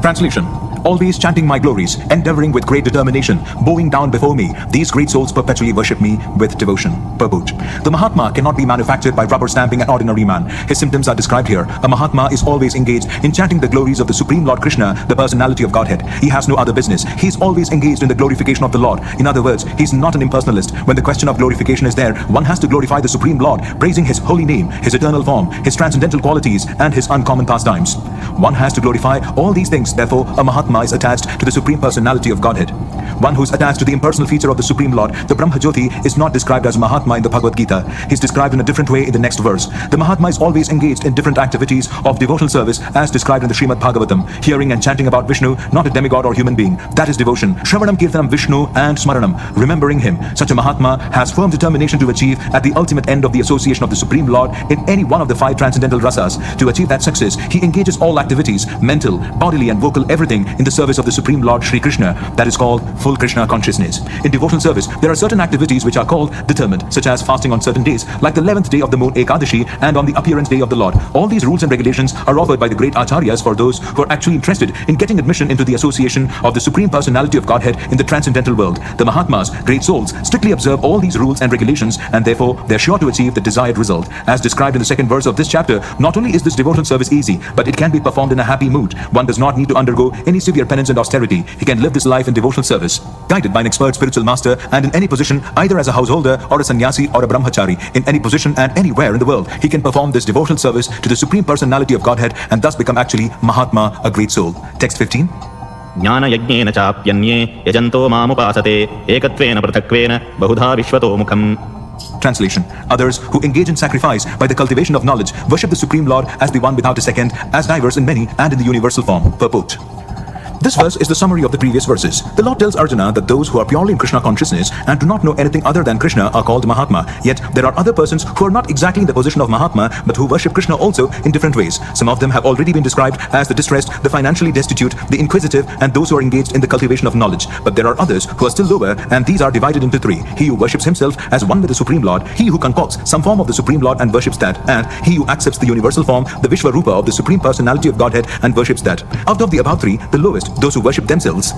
Translation. Always chanting my glories, endeavoring with great determination, bowing down before me, these great souls perpetually worship me with devotion. Purport. The Mahatma cannot be manufactured by rubber stamping an ordinary man. His symptoms are described here. A Mahatma is always engaged in chanting the glories of the Supreme Lord Krishna, the personality of Godhead. He has no other business. He is always engaged in the glorification of the Lord. In other words, he is not an impersonalist. When the question of glorification is there, one has to glorify the Supreme Lord, praising his holy name, his eternal form, his transcendental qualities, and his uncommon pastimes. One has to glorify all these things. Therefore, a Mahatma is attached to the Supreme Personality of Godhead. One who is attached to the impersonal feature of the Supreme Lord, the Brahma Jyoti, is not described as Mahatma in the Bhagavad Gita. He is described in a different way in the next verse. The Mahatma is always engaged in different activities of devotional service as described in the Srimad Bhagavatam, hearing and chanting about Vishnu, not a demigod or human being. That is devotion. Shravanam Kirtanam Vishnu and Smaranam, remembering him. Such a Mahatma has firm determination to achieve at the ultimate end of the association of the Supreme Lord in any one of the 5 transcendental rasas. To achieve that success, he engages all activities, mental, bodily and vocal, everything in the service of the Supreme Lord Sri Krishna. That is called full Krishna consciousness. In devotional service, there are certain activities which are called determined, such as fasting on certain days, like the 11th day of the moon Ekadashi and on the appearance day of the Lord. All these rules and regulations are offered by the great acharyas for those who are actually interested in getting admission into the association of the Supreme Personality of Godhead in the transcendental world. The Mahatmas, great souls, strictly observe all these rules and regulations, and therefore they are sure to achieve the desired result. As described in the 2nd verse of this chapter, not only is this devotional service easy, but it can be performed in a happy mood. One does not need to undergo any severe penance and austerity. He can live this life in devotional service, guided by an expert spiritual master, and in any position, either as a householder or a sannyasi or a brahmachari, in any position and anywhere in the world, he can perform this devotional service to the Supreme Personality of Godhead and thus become actually Mahatma, a great soul. Text 15. ज्ञानयज्ञेन चाप्यन्ये यजन्तो मामुपासते एकत्वेन पृथक्त्वेन बहुधा विश्वतो मुखम्. Translation. Others who engage in sacrifice by the cultivation of knowledge worship the Supreme Lord as the one without a second, as diverse in many and in the universal form. Purport. This verse is the summary of the previous verses. The Lord tells Arjuna that those who are purely in Krishna consciousness and do not know anything other than Krishna are called Mahatma. Yet there are other persons who are not exactly in the position of Mahatma but who worship Krishna also in different ways. Some of them have already been described as the distressed, the financially destitute, the inquisitive, and those who are engaged in the cultivation of knowledge. But there are others who are still lower, and these are divided into three. He who worships himself as one with the Supreme Lord, he who concocts some form of the Supreme Lord and worships that, and he who accepts the universal form, the Vishwarupa of the Supreme Personality of Godhead and worships that. Out of the above three, the lowest, those who worship themselves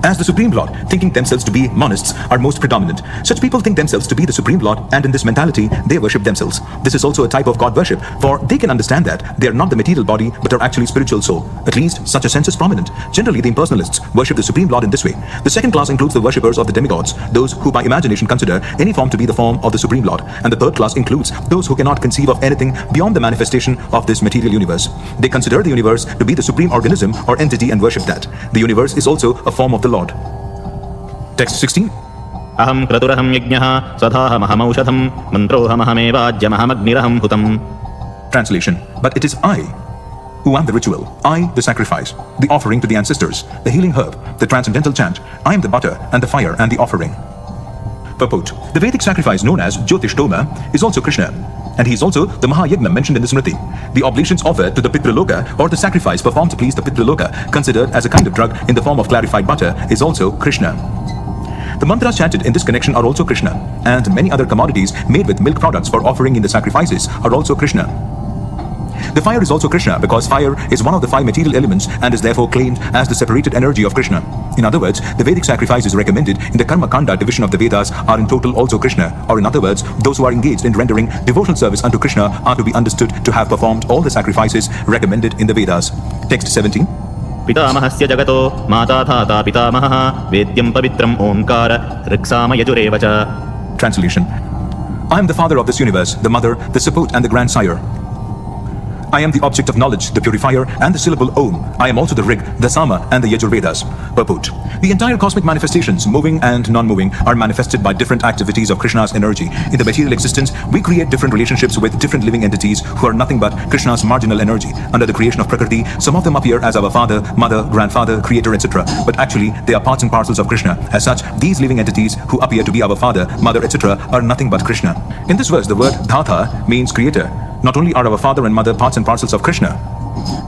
as the Supreme Lord, thinking themselves to be monists, are most predominant. Such people think themselves to be the Supreme Lord, and in this mentality, they worship themselves. This is also a type of God worship, for they can understand that they are not the material body, but are actually spiritual soul. At least, such a sense is prominent. Generally, the impersonalists worship the Supreme Lord in this way. The second class includes the worshippers of the demigods, those who by imagination consider any form to be the form of the Supreme Lord. And the third class includes those who cannot conceive of anything beyond the manifestation of this material universe. They consider the universe to be the supreme organism or entity and worship that. The universe is also a form of the Lord. Text 16. Aham kraturaham yajñah swadhahamaham mantrohamahame hutam. Translation. But it is I who am the ritual, I the sacrifice, the offering to the ancestors, the healing herb, the transcendental chant. I am the butter and the fire and the offering. Purport. The Vedic sacrifice known as Jyotishtoma is also Krishna, and he is also the Mahayagna mentioned in the Smriti. The oblations offered to the Pitraloka, or the sacrifice performed to please the Pitraloka, considered as a kind of drug in the form of clarified butter, is also Krishna. The mantras chanted in this connection are also Krishna, and many other commodities made with milk products for offering in the sacrifices are also Krishna. The fire is also Krishna because fire is one of the five material elements and is therefore claimed as the separated energy of Krishna. In other words, the Vedic sacrifices recommended in the Karma Kanda division of the Vedas are in total also Krishna, or in other words, those who are engaged in rendering devotional service unto Krishna are to be understood to have performed all the sacrifices recommended in the Vedas. Text 17. पितामहस्य जगतो माता धाता पितामहः वेद्यं पवित्रम् ओंकार ऋक्साम यजुरेव च. Translation. I am the father of this universe, the mother, the support and the grandsire. I am the object of knowledge, the purifier, and the syllable Om. I am also the Rig, the Sama, and the Yajurvedas. Purport. The entire cosmic manifestations, moving and non-moving, are manifested by different activities of Krishna's energy. In the material existence, we create different relationships with different living entities who are nothing but Krishna's marginal energy. Under the creation of Prakriti, some of them appear as our father, mother, grandfather, creator, etc. But actually, they are parts and parcels of Krishna. As such, these living entities who appear to be our father, mother, etc. are nothing but Krishna. In this verse, the word Dhatha means creator. Not only are our father and mother parts and parcels of Krishna,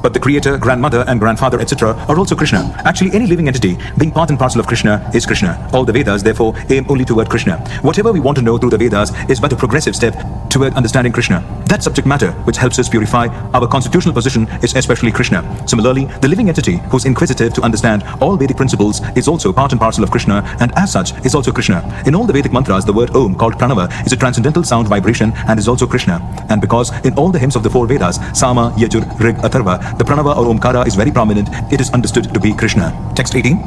but the creator, grandmother and grandfather, etc. are also Krishna. Actually, any living entity being part and parcel of Krishna is Krishna. All the Vedas therefore aim only toward Krishna. Whatever we want to know through the Vedas is but a progressive step toward understanding Krishna. That subject matter which helps us purify our constitutional position is especially Krishna. Similarly, the living entity who's inquisitive to understand all Vedic principles is also part and parcel of Krishna, and as such is also Krishna. In all the Vedic mantras, the word Om, called Pranava, is a transcendental sound vibration and is also Krishna. And because in all the hymns of the four Vedas, Sama, Yajur, Rig, Atharva, the Pranava or Omkara is very prominent, it is understood to be Krishna. Text 18.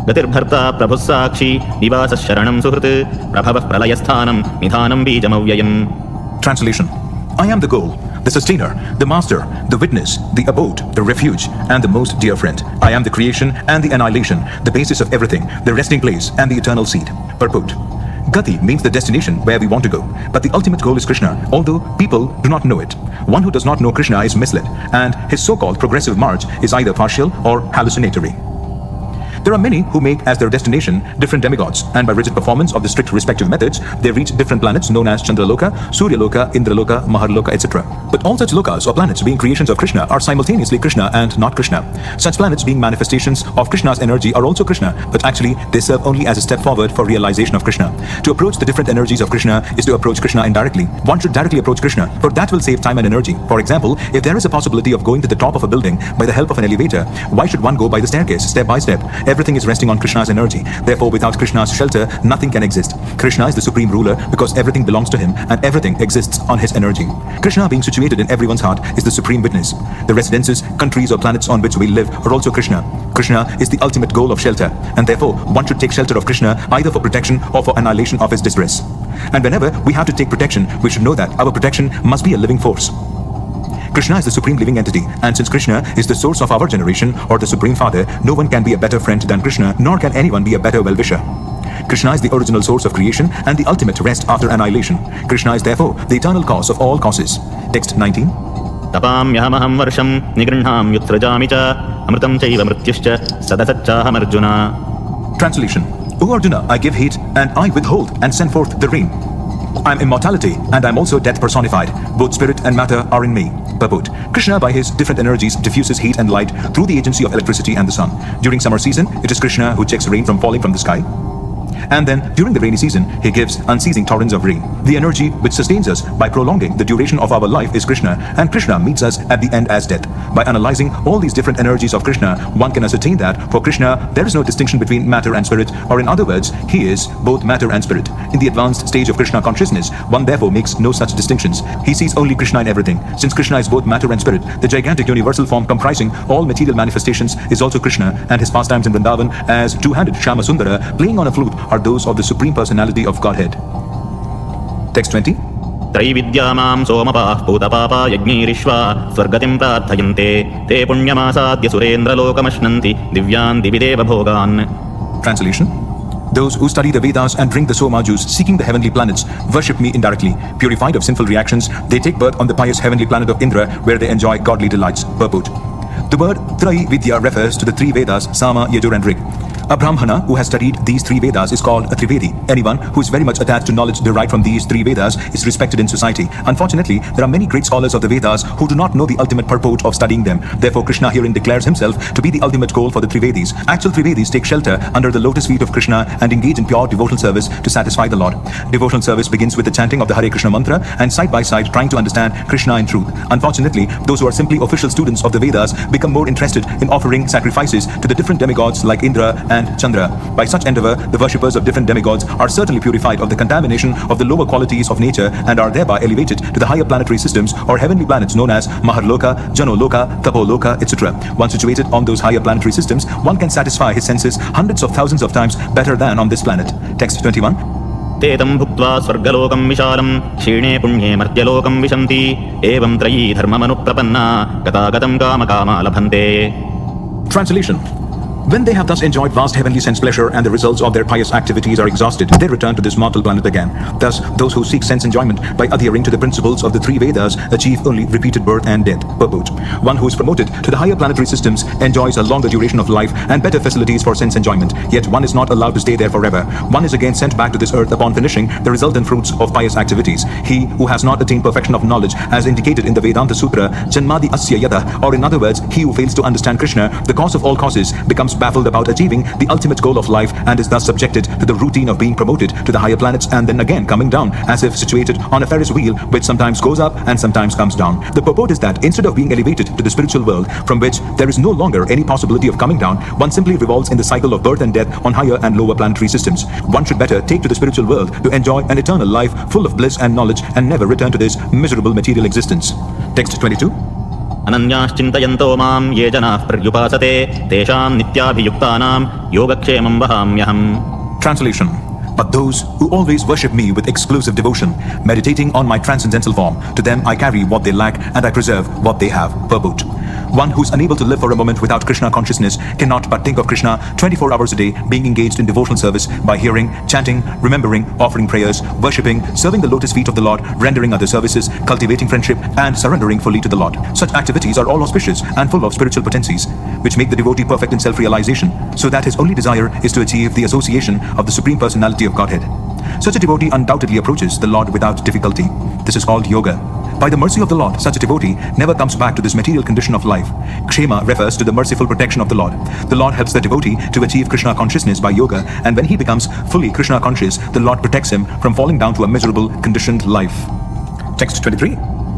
गतिर्भर्ता प्रभुः साक्षी निवासः शरणं सुहृत् प्रभवः प्रलयस्थानं निधानं बीजमव्ययम्. Translation. I am the goal, the sustainer, the master, the witness, the abode, the refuge, and the most dear friend. I am the creation and the annihilation, the basis of everything, the resting place and the eternal seed. Purport. Gati means the destination where we want to go, but the ultimate goal is Krishna, although people do not know it. One who does not know Krishna is misled, and his so-called progressive march is either partial or hallucinatory. There are many who make as their destination different demigods, and by rigid performance of the strict respective methods, they reach different planets known as Chandraloka, Suryaloka, Indraloka, Maharloka, etc. But all such lokas or planets being creations of Krishna are simultaneously Krishna and not Krishna. Such planets being manifestations of Krishna's energy are also Krishna, but actually they serve only as a step forward for realization of Krishna. To approach the different energies of Krishna is to approach Krishna indirectly. One should directly approach Krishna, for that will save time and energy. For example, if there is a possibility of going to the top of a building by the help of an elevator, why should one go by the staircase, step by step? Everything is resting on Krishna's energy. Therefore, without Krishna's shelter, nothing can exist. Krishna is the supreme ruler because everything belongs to him and everything exists on his energy. Krishna being situated in everyone's heart is the supreme witness. The residences, countries or planets on which we live are also Krishna. Krishna is the ultimate goal of shelter, and therefore one should take shelter of Krishna either for protection or for annihilation of his distress. And whenever we have to take protection, we should know that our protection must be a living force. Krishna is the supreme living entity, and since Krishna is the source of our generation or the supreme father, no one can be a better friend than Krishna, nor can anyone be a better well-wisher. Krishna is the original source of creation and the ultimate rest after annihilation. Krishna is therefore the eternal cause of all causes. Text 19. तपाम्यहमहं वर्षं निगृह्णाम्युत्सृजामि च अमृतं चैव मृत्युश्च सदसच्चाहमर्जुन. Translation. O Arjuna, I give heat and I withhold and send forth the rain. I am immortality and I am also death personified. Both spirit and matter are in me. Purport. Krishna by his different energies diffuses heat and light through the agency of electricity and the sun. During summer season, it is Krishna who checks rain from falling from the sky. And then, during the rainy season, he gives unceasing torrents of rain. The energy which sustains us by prolonging the duration of our life is Krishna, and Krishna meets us at the end as death. By analyzing all these different energies of Krishna, one can ascertain that for Krishna, there is no distinction between matter and spirit, or in other words, he is both matter and spirit. In the advanced stage of Krishna consciousness, one therefore makes no such distinctions. He sees only Krishna in everything. Since Krishna is both matter and spirit, the gigantic universal form comprising all material manifestations is also Krishna, and his pastimes in Vrindavan as two-handed Shyama Sundara playing on a flute are those of the Supreme Personality of Godhead. Text 20. त्रैविद्या मां सोमपाः पूतपापा यज्ञैरिश्वा स्वर्गतिं प्रार्थयन्ते ते पुण्यमासाद्य सुरेन्द्रलोकमश्नन्ति दिव्यान् दिवि देवभोगान्. Translation. Those who study the Vedas and drink the Soma juice seeking the heavenly planets worship me indirectly. Purified of sinful reactions, they take birth on the pious heavenly planet of Indra where they enjoy godly delights. Purport. The word Traividya refers to the three Vedas, Sama, Yajur and Rig. A Brahmana who has studied these three Vedas is called a Trivedi. Anyone who is very much attached to knowledge derived from these three Vedas is respected in society. Unfortunately, there are many great scholars of the Vedas who do not know the ultimate purport of studying them. Therefore, Krishna herein declares himself to be the ultimate goal for the Trivedis. Actual Trivedis take shelter under the lotus feet of Krishna and engage in pure devotional service to satisfy the Lord. Devotional service begins with the chanting of the Hare Krishna mantra and side by side trying to understand Krishna in truth. Unfortunately, those who are simply official students of the Vedas become more interested in offering sacrifices to the different demigods like Indra and Chandra. By such endeavor, the worshippers of different demigods are certainly purified of the contamination of the lower qualities of nature and are thereby elevated to the higher planetary systems or heavenly planets known as Maharloka, Janoloka, Tapoloka, etc. Once situated on those higher planetary systems, one can satisfy his senses hundreds of thousands of times better than on this planet. Text 21. ते तं भुक्त्वा स्वर्गलोकं विशालं क्षीणे पुण्ये मर्त्यलोकं विशन्ति एवं त्रयी धर्ममनुप्रपन्ना गतागतं कामकामा लभन्ते. Translation. When they have thus enjoyed vast heavenly sense pleasure and the results of their pious activities are exhausted, they return to this mortal planet again. Thus, those who seek sense enjoyment by adhering to the principles of the three Vedas achieve only repeated birth and death. Purport. One who is promoted to the higher planetary systems enjoys a longer duration of life and better facilities for sense enjoyment. Yet one is not allowed to stay there forever. One is again sent back to this earth upon finishing the resultant fruits of pious activities. He who has not attained perfection of knowledge, as indicated in the Vedanta Sutra, Janmadi Asya Yada, or in other words, he who fails to understand Krishna, the cause of all causes, becomes baffled about achieving the ultimate goal of life and is thus subjected to the routine of being promoted to the higher planets and then again coming down as if situated on a Ferris wheel which sometimes goes up and sometimes comes down. The purport is that instead of being elevated to the spiritual world from which there is no longer any possibility of coming down, one simply revolves in the cycle of birth and death on higher and lower planetary systems. One should better take to the spiritual world to enjoy an eternal life full of bliss and knowledge and never return to this miserable material existence. Text 22. अनन्याश्चिन्तयन्तो मां ये जनाः पर्युपासते तेषां नित्याभियुक्तानां योगक्षेमं वहाम्यहम्. Translation. But those who always worship me with exclusive devotion, meditating on my transcendental form, to them I carry what they lack and I preserve what they have. Purport. One who is unable to live for a moment without Krishna consciousness cannot but think of Krishna 24 hours a day, being engaged in devotional service by hearing, chanting, remembering, offering prayers, worshipping, serving the lotus feet of the Lord, rendering other services, cultivating friendship, and surrendering fully to the Lord. Such activities are all auspicious and full of spiritual potencies, which make the devotee perfect in self-realization, so that his only desire is to achieve the association of the Supreme Personality of Godhead. Such a devotee undoubtedly approaches the Lord without difficulty. This is called yoga. By the mercy of the Lord, such a devotee never comes back to this material condition of life. Kshema refers to the merciful protection of the Lord. The Lord helps the devotee to achieve Krishna consciousness by yoga, and when he becomes fully Krishna conscious, the Lord protects him from falling down to a miserable, conditioned life. Text 23.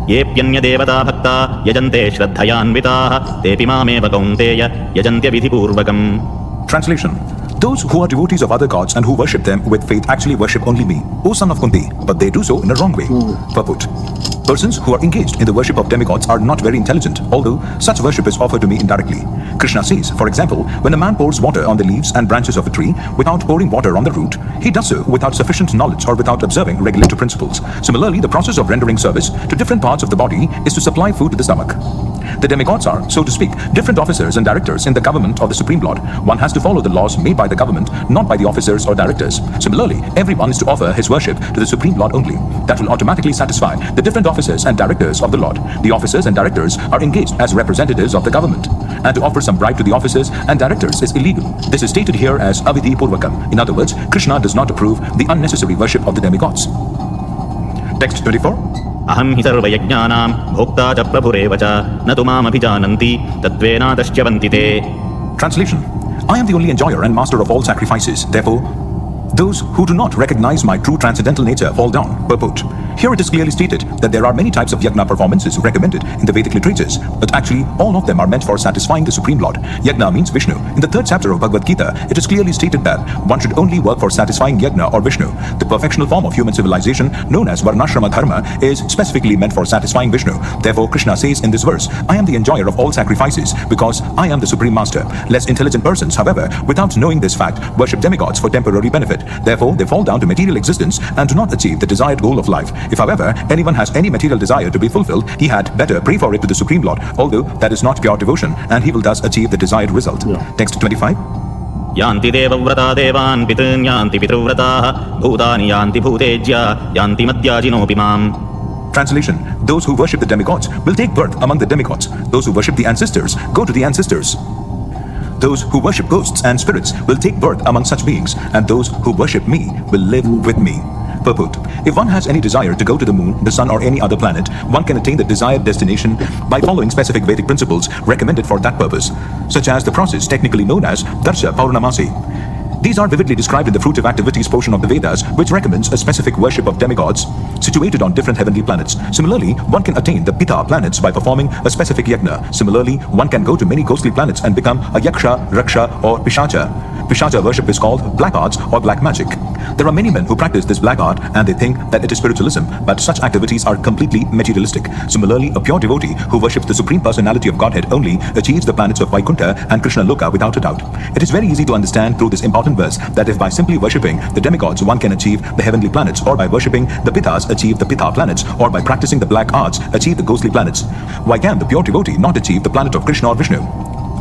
येऽप्यन्यदेवता भक्ता यजन्ते श्रद्धयान्विताः तेऽपि मामेव कौन्तेय यजन्त्य विधिपूर्वकम्. Translation. Those who are devotees of other gods and who worship them with faith actually worship only me, O son of Kunti, but they do so in a wrong way. Purport. Persons who are engaged in the worship of demigods are not very intelligent, although such worship is offered to me indirectly. Krishna says, for example, when a man pours water on the leaves and branches of a tree without pouring water on the root, he does so without sufficient knowledge or without observing regulatory principles. Similarly, the process of rendering service to different parts of the body is to supply food to the stomach. The demigods are, so to speak, different officers and directors in the government of the Supreme Lord. One has to follow the laws made by the government, not by the officers or directors. Similarly, everyone is to offer his worship to the Supreme Lord only. That will automatically satisfy the different officers and directors of the Lord. The officers and directors are engaged as representatives of the government. and to offer some bribe to the officers and directors is illegal. This is stated here as avidhi purvakam. In other words, Krishna does not approve the unnecessary worship of the demigods. Text 24. अहं हि सर्वयज्ञानां भोक्ता च प्रभुरेव च न तु मामभिजानन्ति तत्त्वेनादश्च्यवन्ति ते. Translation. I am the only enjoyer and master of all sacrifices. Therefore, those who do not recognize my true transcendental nature fall down. Purport. Here it is clearly stated that there are many types of yajna performances recommended in the Vedic literatures, but actually all of them are meant for satisfying the Supreme Lord. Yajna means Vishnu. In the 3rd chapter of Bhagavad Gita, it is clearly stated that one should only work for satisfying yajna or Vishnu. The perfectional form of human civilization, known as Varnashrama Dharma, is specifically meant for satisfying Vishnu. Therefore, Krishna says in this verse, I am the enjoyer of all sacrifices because I am the Supreme Master. Less intelligent persons, however, without knowing this fact, worship demigods for temporary benefit. Therefore, they fall down to material existence and do not achieve the desired goal of life. If, however, anyone has any material desire to be fulfilled, he had better pray for it to the Supreme Lord, although that is not pure devotion, and he will thus achieve the desired result. Text 25. यान्ति देवव्रता देवान् पितॄन् यान्ति पितृव्रताः भूतानि यान्ति भूतेज्या यान्ति मद्याजिनोऽपि माम्. Translation. Those who worship the demigods will take birth among the demigods. Those who worship the ancestors go to the ancestors. Those who worship ghosts and spirits will take birth among such beings, and those who worship me will live with me. Purport. If one has any desire to go to the moon, the sun or any other planet, one can attain the desired destination by following specific Vedic principles recommended for that purpose, such as the process technically known as Darsha Paurnamasi. These are vividly described in the fruitive activities portion of the Vedas, which recommends a specific worship of demigods situated on different heavenly planets. Similarly, one can attain the Pita planets by performing a specific yajna. Similarly, one can go to many ghostly planets and become a Yaksha, Raksha or Pishacha. Pishacha worship is called black arts or black magic. There are many men who practice this black art and they think that it is spiritualism, but such activities are completely materialistic. Similarly, a pure devotee who worships the Supreme Personality of Godhead only achieves the planets of Vaikuntha and Krishna Loka without a doubt. It is very easy to understand through this important verse that if by simply worshipping the demigods one can achieve the heavenly planets, or by worshipping the Pitas achieve the Pita planets, or by practicing the black arts achieve the ghostly planets, why can the pure devotee not achieve the planet of Krishna or Vishnu?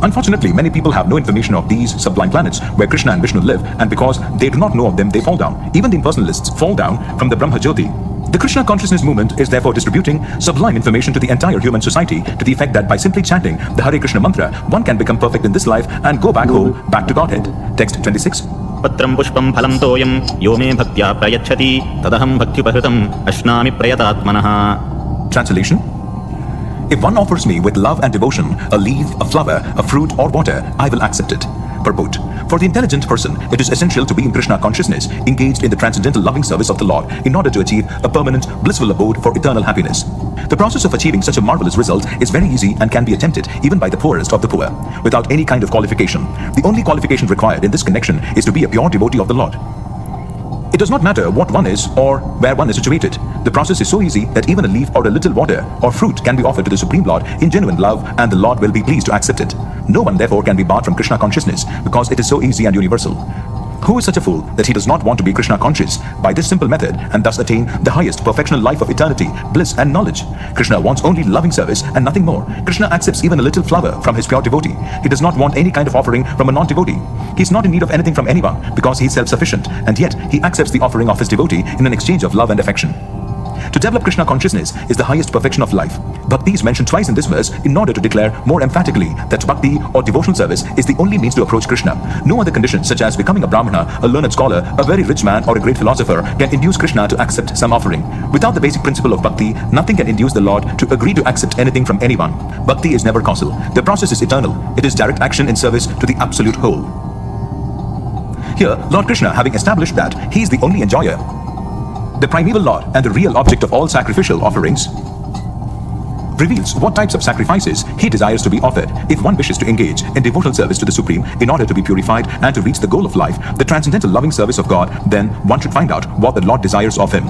Unfortunately, many people have no information of these sublime planets where Krishna and Vishnu live, and because they do not know of them, they fall down. Even the impersonalists fall down from the Brahma Jyoti. The Krishna consciousness movement is therefore distributing sublime information to the entire human society to the effect that by simply chanting the Hare Krishna mantra, one can become perfect in this life and go back home, back to Godhead. Text 26. पत्रं पुष्पं फलं तोयं यो मे भक्त्या प्रयच्छति तदहं भक्त्युपहृतम् अश्नामि प्रयतात्मनः. Translation. If one offers me with love and devotion a leaf, a flower, a fruit or water, I will accept it. Purport. For the intelligent person, it is essential to be in Krishna consciousness, engaged in the transcendental loving service of the Lord in order to achieve a permanent, blissful abode for eternal happiness. The process of achieving such a marvelous result is very easy and can be attempted even by the poorest of the poor, without any kind of qualification. The only qualification required in this connection is to be a pure devotee of the Lord. It does not matter what one is or where one is situated. The process is so easy that even a leaf or a little water or fruit can be offered to the Supreme Lord in genuine love, and the Lord will be pleased to accept it. No one therefore can be barred from Krishna consciousness because it is so easy and universal. Who is such a fool that he does not want to be Krishna conscious by this simple method and thus attain the highest perfectional life of eternity, bliss and knowledge? Krishna wants only loving service and nothing more. Krishna accepts even a little flower from his pure devotee. He does not want any kind of offering from a non-devotee. He is not in need of anything from anyone because he is self-sufficient, and yet he accepts the offering of his devotee in an exchange of love and affection. To develop Krishna consciousness is the highest perfection of life. Bhakti is mentioned twice in this verse in order to declare more emphatically that bhakti or devotional service is the only means to approach Krishna. No other conditions such as becoming a brahmana, a learned scholar, a very rich man or a great philosopher can induce Krishna to accept some offering. Without the basic principle of bhakti, nothing can induce the Lord to agree to accept anything from anyone. Bhakti is never causal. The process is eternal. It is direct action in service to the absolute whole. Here, Lord Krishna, having established that he is the only enjoyer, the primeval Lord and the real object of all sacrificial offerings, reveals what types of sacrifices he desires to be offered if one wishes to engage in devotional service to the Supreme in order to be purified and to reach the goal of life, the transcendental loving service of God. Then one should find out what the Lord desires of him.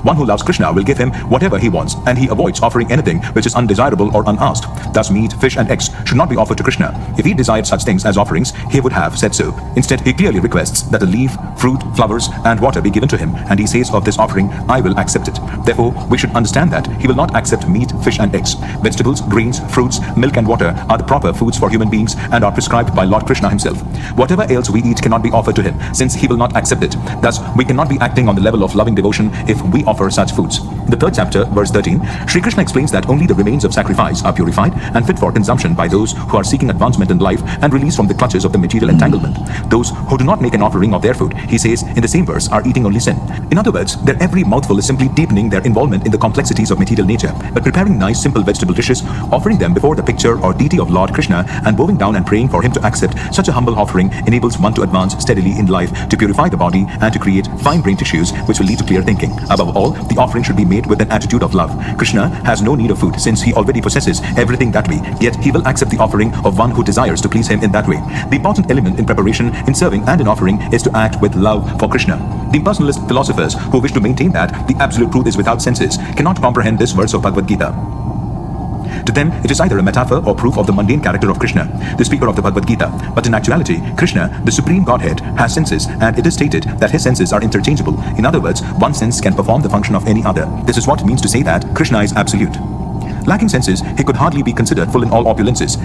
One who loves Krishna will give him whatever he wants, and he avoids offering anything which is undesirable or unasked. Thus meat, fish and eggs should not be offered to Krishna. If he desired such things as offerings, he would have said so. Instead, he clearly requests that a leaf, fruit, flowers and water be given to him, and he says of this offering, I will accept it. Therefore, we should understand that he will not accept meat, fish and eggs. Vegetables, grains, fruits, milk and water are the proper foods for human beings and are prescribed by Lord Krishna himself. Whatever else we eat cannot be offered to him, since he will not accept it. Thus, we cannot be acting on the level of loving devotion if we we offer such foods. The 3rd chapter, verse 13, Sri Krishna explains that only the remains of sacrifice are purified and fit for consumption by those who are seeking advancement in life and release from the clutches of the material entanglement. Those who do not make an offering of their food, he says in the same verse, are eating only sin. In other words, their every mouthful is simply deepening their involvement in the complexities of material nature, but preparing nice simple vegetable dishes, offering them before the picture or deity of Lord Krishna and bowing down and praying for him to accept such a humble offering enables one to advance steadily in life, to purify the body and to create fine brain tissues which will lead to clear thinking. Above all, the offering should be made with an attitude of love. Krishna has no need of food since he already possesses everything that we, yet he will accept the offering of one who desires to please him in that way. The important element in preparation, in serving and in offering is to act with love for Krishna. The impersonalist philosophers who wish to maintain that the absolute truth is without senses cannot comprehend this verse of Bhagavad Gita. To them, it is either a metaphor or proof of the mundane character of Krishna, the speaker of the Bhagavad Gita. But in actuality, Krishna, the Supreme Godhead, has senses, and it is stated that his senses are interchangeable. In other words, one sense can perform the function of any other. This is what it means to say that Krishna is absolute. Lacking senses, he could hardly be considered full in all opulences.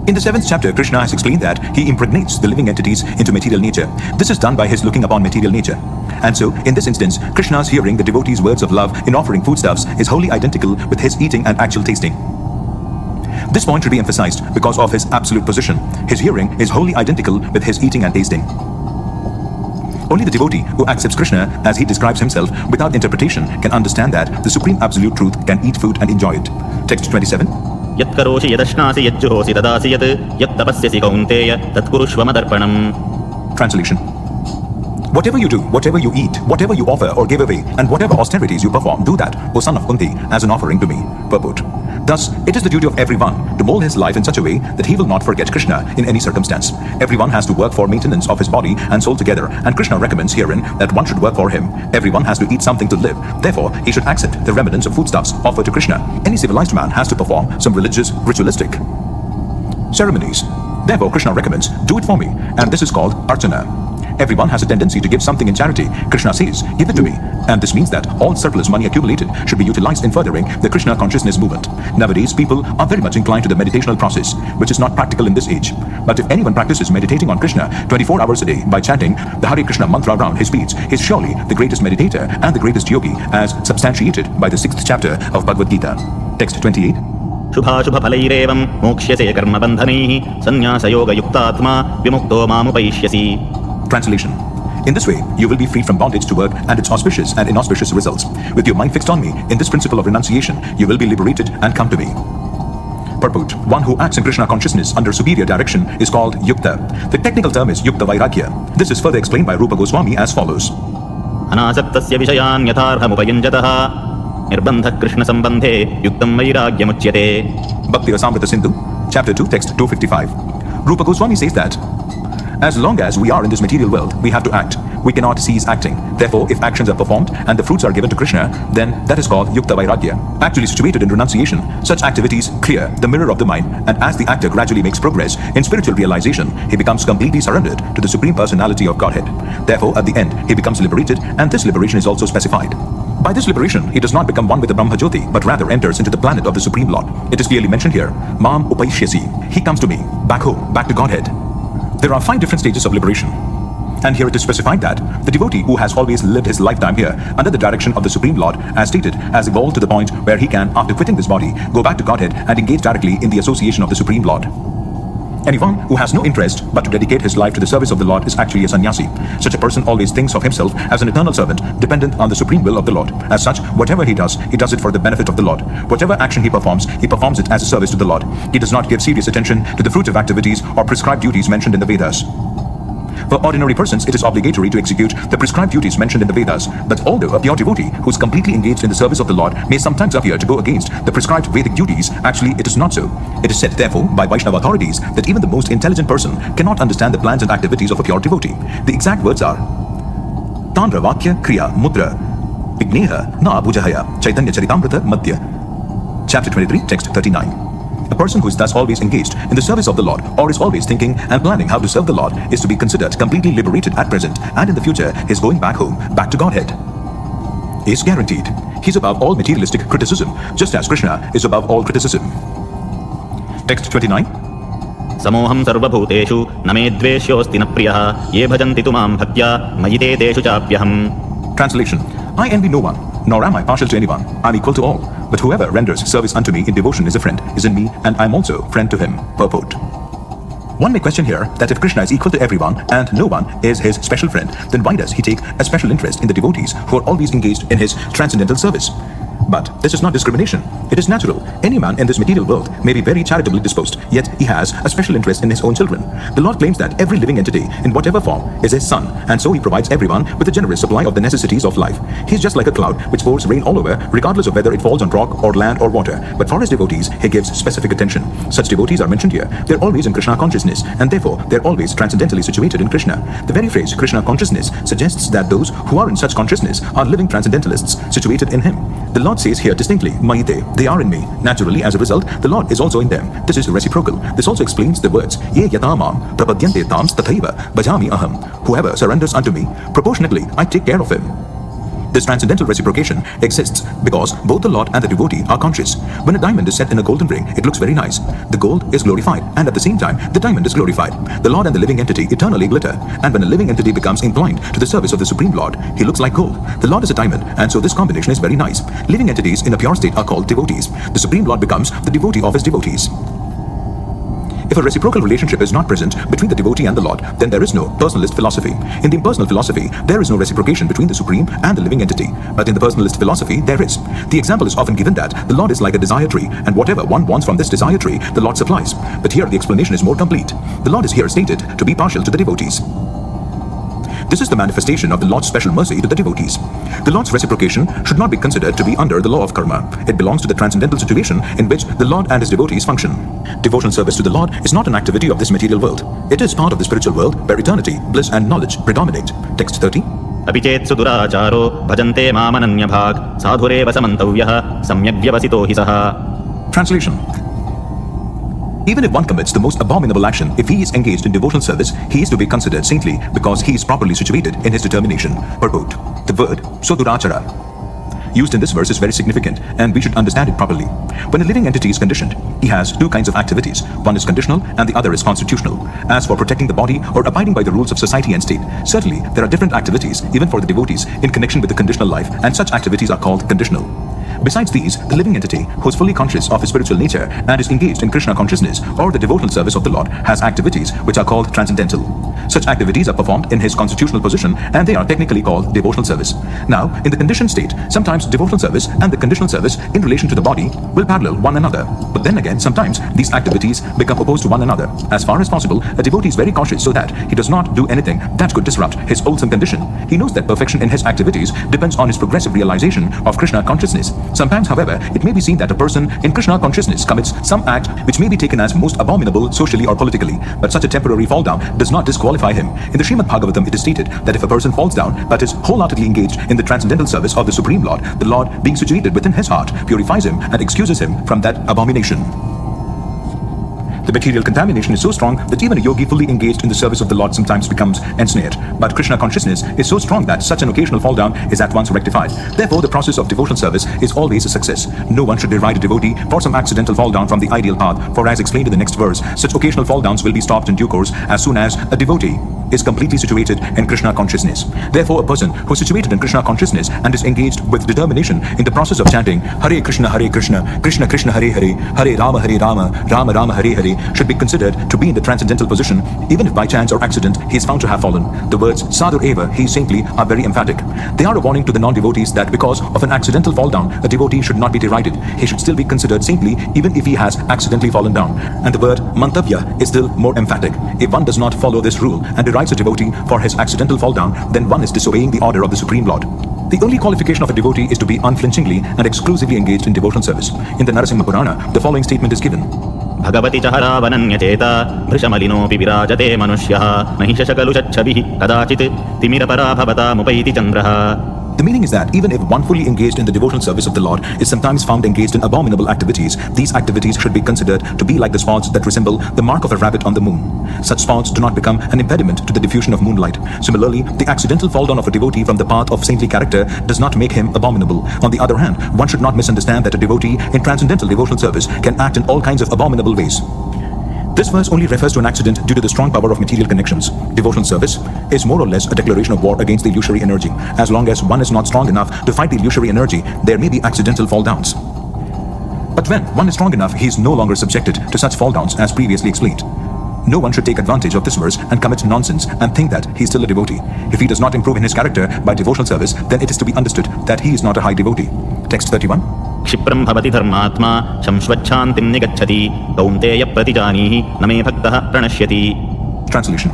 In the 7th chapter, Krishna has explained that he impregnates the living entities into material nature. This is done by his looking upon material nature. And so, in this instance, Krishna's hearing the devotee's words of love in offering foodstuffs is wholly identical with his eating and actual tasting. This point should be emphasized because of his absolute position. His hearing is wholly identical with his eating and tasting. Only the devotee who accepts Krishna as he describes himself without interpretation can understand that the supreme absolute truth can eat food and enjoy it. Text 27. यत् करोषि यदश्नासि यज्जुहोसि ददासि यत् यत् तपस्यसि कौन्तेय तत् कुरुष्व मदर्पणम्. Translation. Whatever you do, whatever you eat, whatever you offer or give away, and whatever austerities you perform, do that, O son of Kunti, as an offering to me. Purport. Thus, it is the duty of everyone to mold his life in such a way that he will not forget Krishna in any circumstance. Everyone has to work for maintenance of his body and soul together, and Krishna recommends herein that one should work for him. Everyone has to eat something to live. Therefore, he should accept the remnants of foodstuffs offered to Krishna. Any civilized man has to perform some religious, ritualistic ceremonies. Therefore, Krishna recommends, do it for me, and this is called Archana. Everyone has a tendency to give something in charity. Krishna says, give it to me. And this means that all surplus money accumulated should be utilized in furthering the Krishna consciousness movement. Nowadays, people are very much inclined to the meditational process, which is not practical in this age. But if anyone practices meditating on Krishna 24 hours a day by chanting the Hare Krishna mantra around his beads, he is surely the greatest meditator and the greatest yogi, as substantiated by the 6th chapter of Bhagavad Gita. Text 28. शुभाशुभफलैरेवं मोक्ष्यसे कर्मबन्धनैः संन्यासयोगयुक्तात्मा विमुक्तो मामुपैष्यसि. Translation. In this way, you will be freed from bondage to work and its auspicious and inauspicious results. With your mind fixed on me, in this principle of renunciation, you will be liberated and come to me. Purport. One who acts in Krishna consciousness under superior direction is called Yukta. The technical term is Yukta Vairagya. This is further explained by Rupa Goswami as follows. अनासक्तस्य विषयान् यथार्हमुपयुञ्जतः निर्बन्धः कृष्णसम्बन्धे युक्तं वैराग्यमुच्यते. Bhakti Rasamrita Sindhu, chapter 2, text 255. Rupa Goswami says that as long as we are in this material world, we have to act. We cannot cease acting. Therefore, if actions are performed and the fruits are given to Krishna, then that is called Yukta Vairagya. Actually situated in renunciation, such activities clear the mirror of the mind, and as the actor gradually makes progress in spiritual realization, he becomes completely surrendered to the Supreme Personality of Godhead. Therefore, at the end, he becomes liberated, and this liberation is also specified. By this liberation, he does not become one with the Brahma Jyoti, but rather enters into the planet of the Supreme Lord. It is clearly mentioned here, Mam Upaishyasi. He comes to me, back home, back to Godhead. There are 5 different stages of liberation. And here it is specified that the devotee who has always lived his lifetime here under the direction of the Supreme Lord, as stated, has evolved to the point where he can, after quitting this body, go back to Godhead and engage directly in the association of the Supreme Lord. Anyone who has no interest but to dedicate his life to the service of the Lord is actually a sannyasi. Such a person always thinks of himself as an eternal servant, dependent on the supreme will of the Lord. As such, whatever he does it for the benefit of the Lord. Whatever action he performs it as a service to the Lord. He does not give serious attention to the fruitive activities or prescribed duties mentioned in the Vedas. For ordinary persons, it is obligatory to execute the prescribed duties mentioned in the Vedas. But although a pure devotee who is completely engaged in the service of the Lord may sometimes appear to go against the prescribed Vedic duties, actually it is not so. It is said, therefore, by Vaishnava authorities that even the most intelligent person cannot understand the plans and activities of a pure devotee. The exact words are Tanra Vakya Kriya Mudra Vigneha Na Bhujahaya Chaitanya Charitamrita Madhya. Chapter 23, text 39. A person who is thus always engaged in the service of the Lord, or is always thinking and planning how to serve the Lord, is to be considered completely liberated at present, and in the future his going back home, back to Godhead, is guaranteed. He is above all materialistic criticism, just as Krishna is above all criticism. Text 29. समोहं सर्वभूतेषु न मे द्वेष्योऽस्ति न प्रियः ये भजन्ति तु मां भक्त्या मयि ते तेषु चाप्यहम्. Translation. I envy no one, nor am I partial to anyone. I'm equal to all. But whoever renders service unto me in devotion is a friend, is in me, and I'm also friend to him. Purport. One may question here that if Krishna is equal to everyone and no one is his special friend, then why does he take a special interest in the devotees who are always engaged in his transcendental service? But this is not discrimination. It is natural. Any man in this material world may be very charitably disposed, yet he has a special interest in his own children. The Lord claims that every living entity, in whatever form, is his son, and so he provides everyone with a generous supply of the necessities of life. He is just like a cloud which pours rain all over, regardless of whether it falls on rock or land or water. But for his devotees, he gives specific attention. Such devotees are mentioned here. They're always in Krishna consciousness, and therefore they're always transcendentally situated in Krishna. The very phrase Krishna consciousness suggests that those who are in such consciousness are living transcendentalists situated in him. The Lord says here distinctly, Mayite, they are in me. Naturally, as a result, the Lord is also in them. This is reciprocal. This also explains the words, Ye yatamam prapadyante tam tathaiva bhajami aham. Whoever surrenders unto me, proportionately, I take care of him. This transcendental reciprocation exists because both the Lord and the devotee are conscious. When a diamond is set in a golden ring, it looks very nice. The gold is glorified, and at the same time, the diamond is glorified. The Lord and the living entity eternally glitter, and when a living entity becomes inclined to the service of the Supreme Lord, he looks like gold. The Lord is a diamond, and so this combination is very nice. Living entities in a pure state are called devotees. The Supreme Lord becomes the devotee of his devotees. If a reciprocal relationship is not present between the devotee and the Lord, then there is no personalist philosophy. In the impersonal philosophy, there is no reciprocation between the Supreme and the living entity. But in the personalist philosophy, there is. The example is often given that the Lord is like a desire tree, and whatever one wants from this desire tree, the Lord supplies. But here the explanation is more complete. The Lord is here stated to be partial to the devotees. This is the manifestation of the Lord's special mercy to the devotees. The Lord's reciprocation should not be considered to be under the law of karma. It belongs to the transcendental situation in which the Lord and his devotees function. Devotional service to the Lord is not an activity of this material world. It is part of the spiritual world where eternity, bliss and knowledge predominate. Text 30. अपि चेत्सु दुराचारो भजन्ते मामनन्यभाग साधुरेव समन्तव्यः सम्यग्व्यवसितो हि सः. Translation. Even if one commits the most abominable action, if he is engaged in devotional service, he is to be considered saintly because he is properly situated in his determination. Purport. The word sodurachara used in this verse is very significant, and we should understand it properly. When a living entity is conditioned, he has two kinds of activities. One is conditional and the other is constitutional. As for protecting the body or abiding by the rules of society and state, certainly there are different activities even for the devotees in connection with the conditional life, and such activities are called conditional. Besides these, the living entity, who is fully conscious of his spiritual nature and is engaged in Krishna consciousness or the devotional service of the Lord, has activities which are called transcendental. Such activities are performed in his constitutional position, and they are technically called devotional service. Now, in the conditioned state, sometimes devotional service and the conditional service in relation to the body will parallel one another. But then again, sometimes these activities become opposed to one another. As far as possible, a devotee is very cautious so that he does not do anything that could disrupt his wholesome condition. He knows that perfection in his activities depends on his progressive realization of Krishna consciousness. Sometimes, however, it may be seen that a person in Krishna consciousness commits some act which may be taken as most abominable socially or politically, but such a temporary fall down does not disqualify him. In the Srimad Bhagavatam, it is stated that if a person falls down but is wholeheartedly engaged in the transcendental service of the Supreme Lord, the Lord, being situated within his heart, purifies him and excuses him from that abomination. The material contamination is so strong that even a yogi fully engaged in the service of the Lord sometimes becomes ensnared. But Krishna consciousness is so strong that such an occasional fall down is at once rectified. Therefore, the process of devotional service is always a success. No one should deride a devotee for some accidental fall down from the ideal path, for as explained in the next verse, such occasional fall downs will be stopped in due course as soon as a devotee is completely situated in Krishna consciousness. Therefore, a person who is situated in Krishna consciousness and is engaged with determination in the process of chanting Hare Krishna, Krishna Krishna, Hare Hare, Hare Rama, Rama Rama, Hare Hare, should be considered to be in the transcendental position, even if by chance or accident he is found to have fallen. The words Sadhu Eva, he is saintly, are very emphatic. They are a warning to the non-devotees that because of an accidental fall down, a devotee should not be derided. He should still be considered saintly even if he has accidentally fallen down. And the word Mantavya is still more emphatic. If one does not follow this rule and derides a devotee for his accidental fall down, then one is disobeying the order of the Supreme Lord. The only qualification of a devotee is to be unflinchingly and exclusively engaged in devotional service. In the Narasimha Purana, the following statement is given. भगवति च हरावनन्यचेता भृशमलिनोऽपि विराजते मनुष्यः नहि शशकलु चच्छभिः कदाचित् तिमिरपरा भवतामुपैति चन्द्रः. The meaning is that even if one fully engaged in the devotional service of the Lord is sometimes found engaged in abominable activities, these activities should be considered to be like the spots that resemble the mark of a rabbit on the moon. Such spots do not become an impediment to the diffusion of moonlight. Similarly, the accidental fall down of a devotee from the path of saintly character does not make him abominable. On the other hand, one should not misunderstand that a devotee in transcendental devotional service can act in all kinds of abominable ways. This verse only refers to an accident due to the strong power of material connections. Devotional service is more or less a declaration of war against the illusory energy. As long as one is not strong enough to fight the illusory energy, there may be accidental fall downs. But when one is strong enough, he is no longer subjected to such fall downs as previously explained. No one should take advantage of this verse and commit nonsense and think that he is still a devotee. If he does not improve in his character by devotional service, then it is to be understood that he is not a high devotee. Text 31. क्षिप्रं भवति धर्मात्मा शंश्वच्छान्तिं निगच्छति कौन्तेय प्रतिजानीहि न मे भक्तः प्रणश्यति. Translation.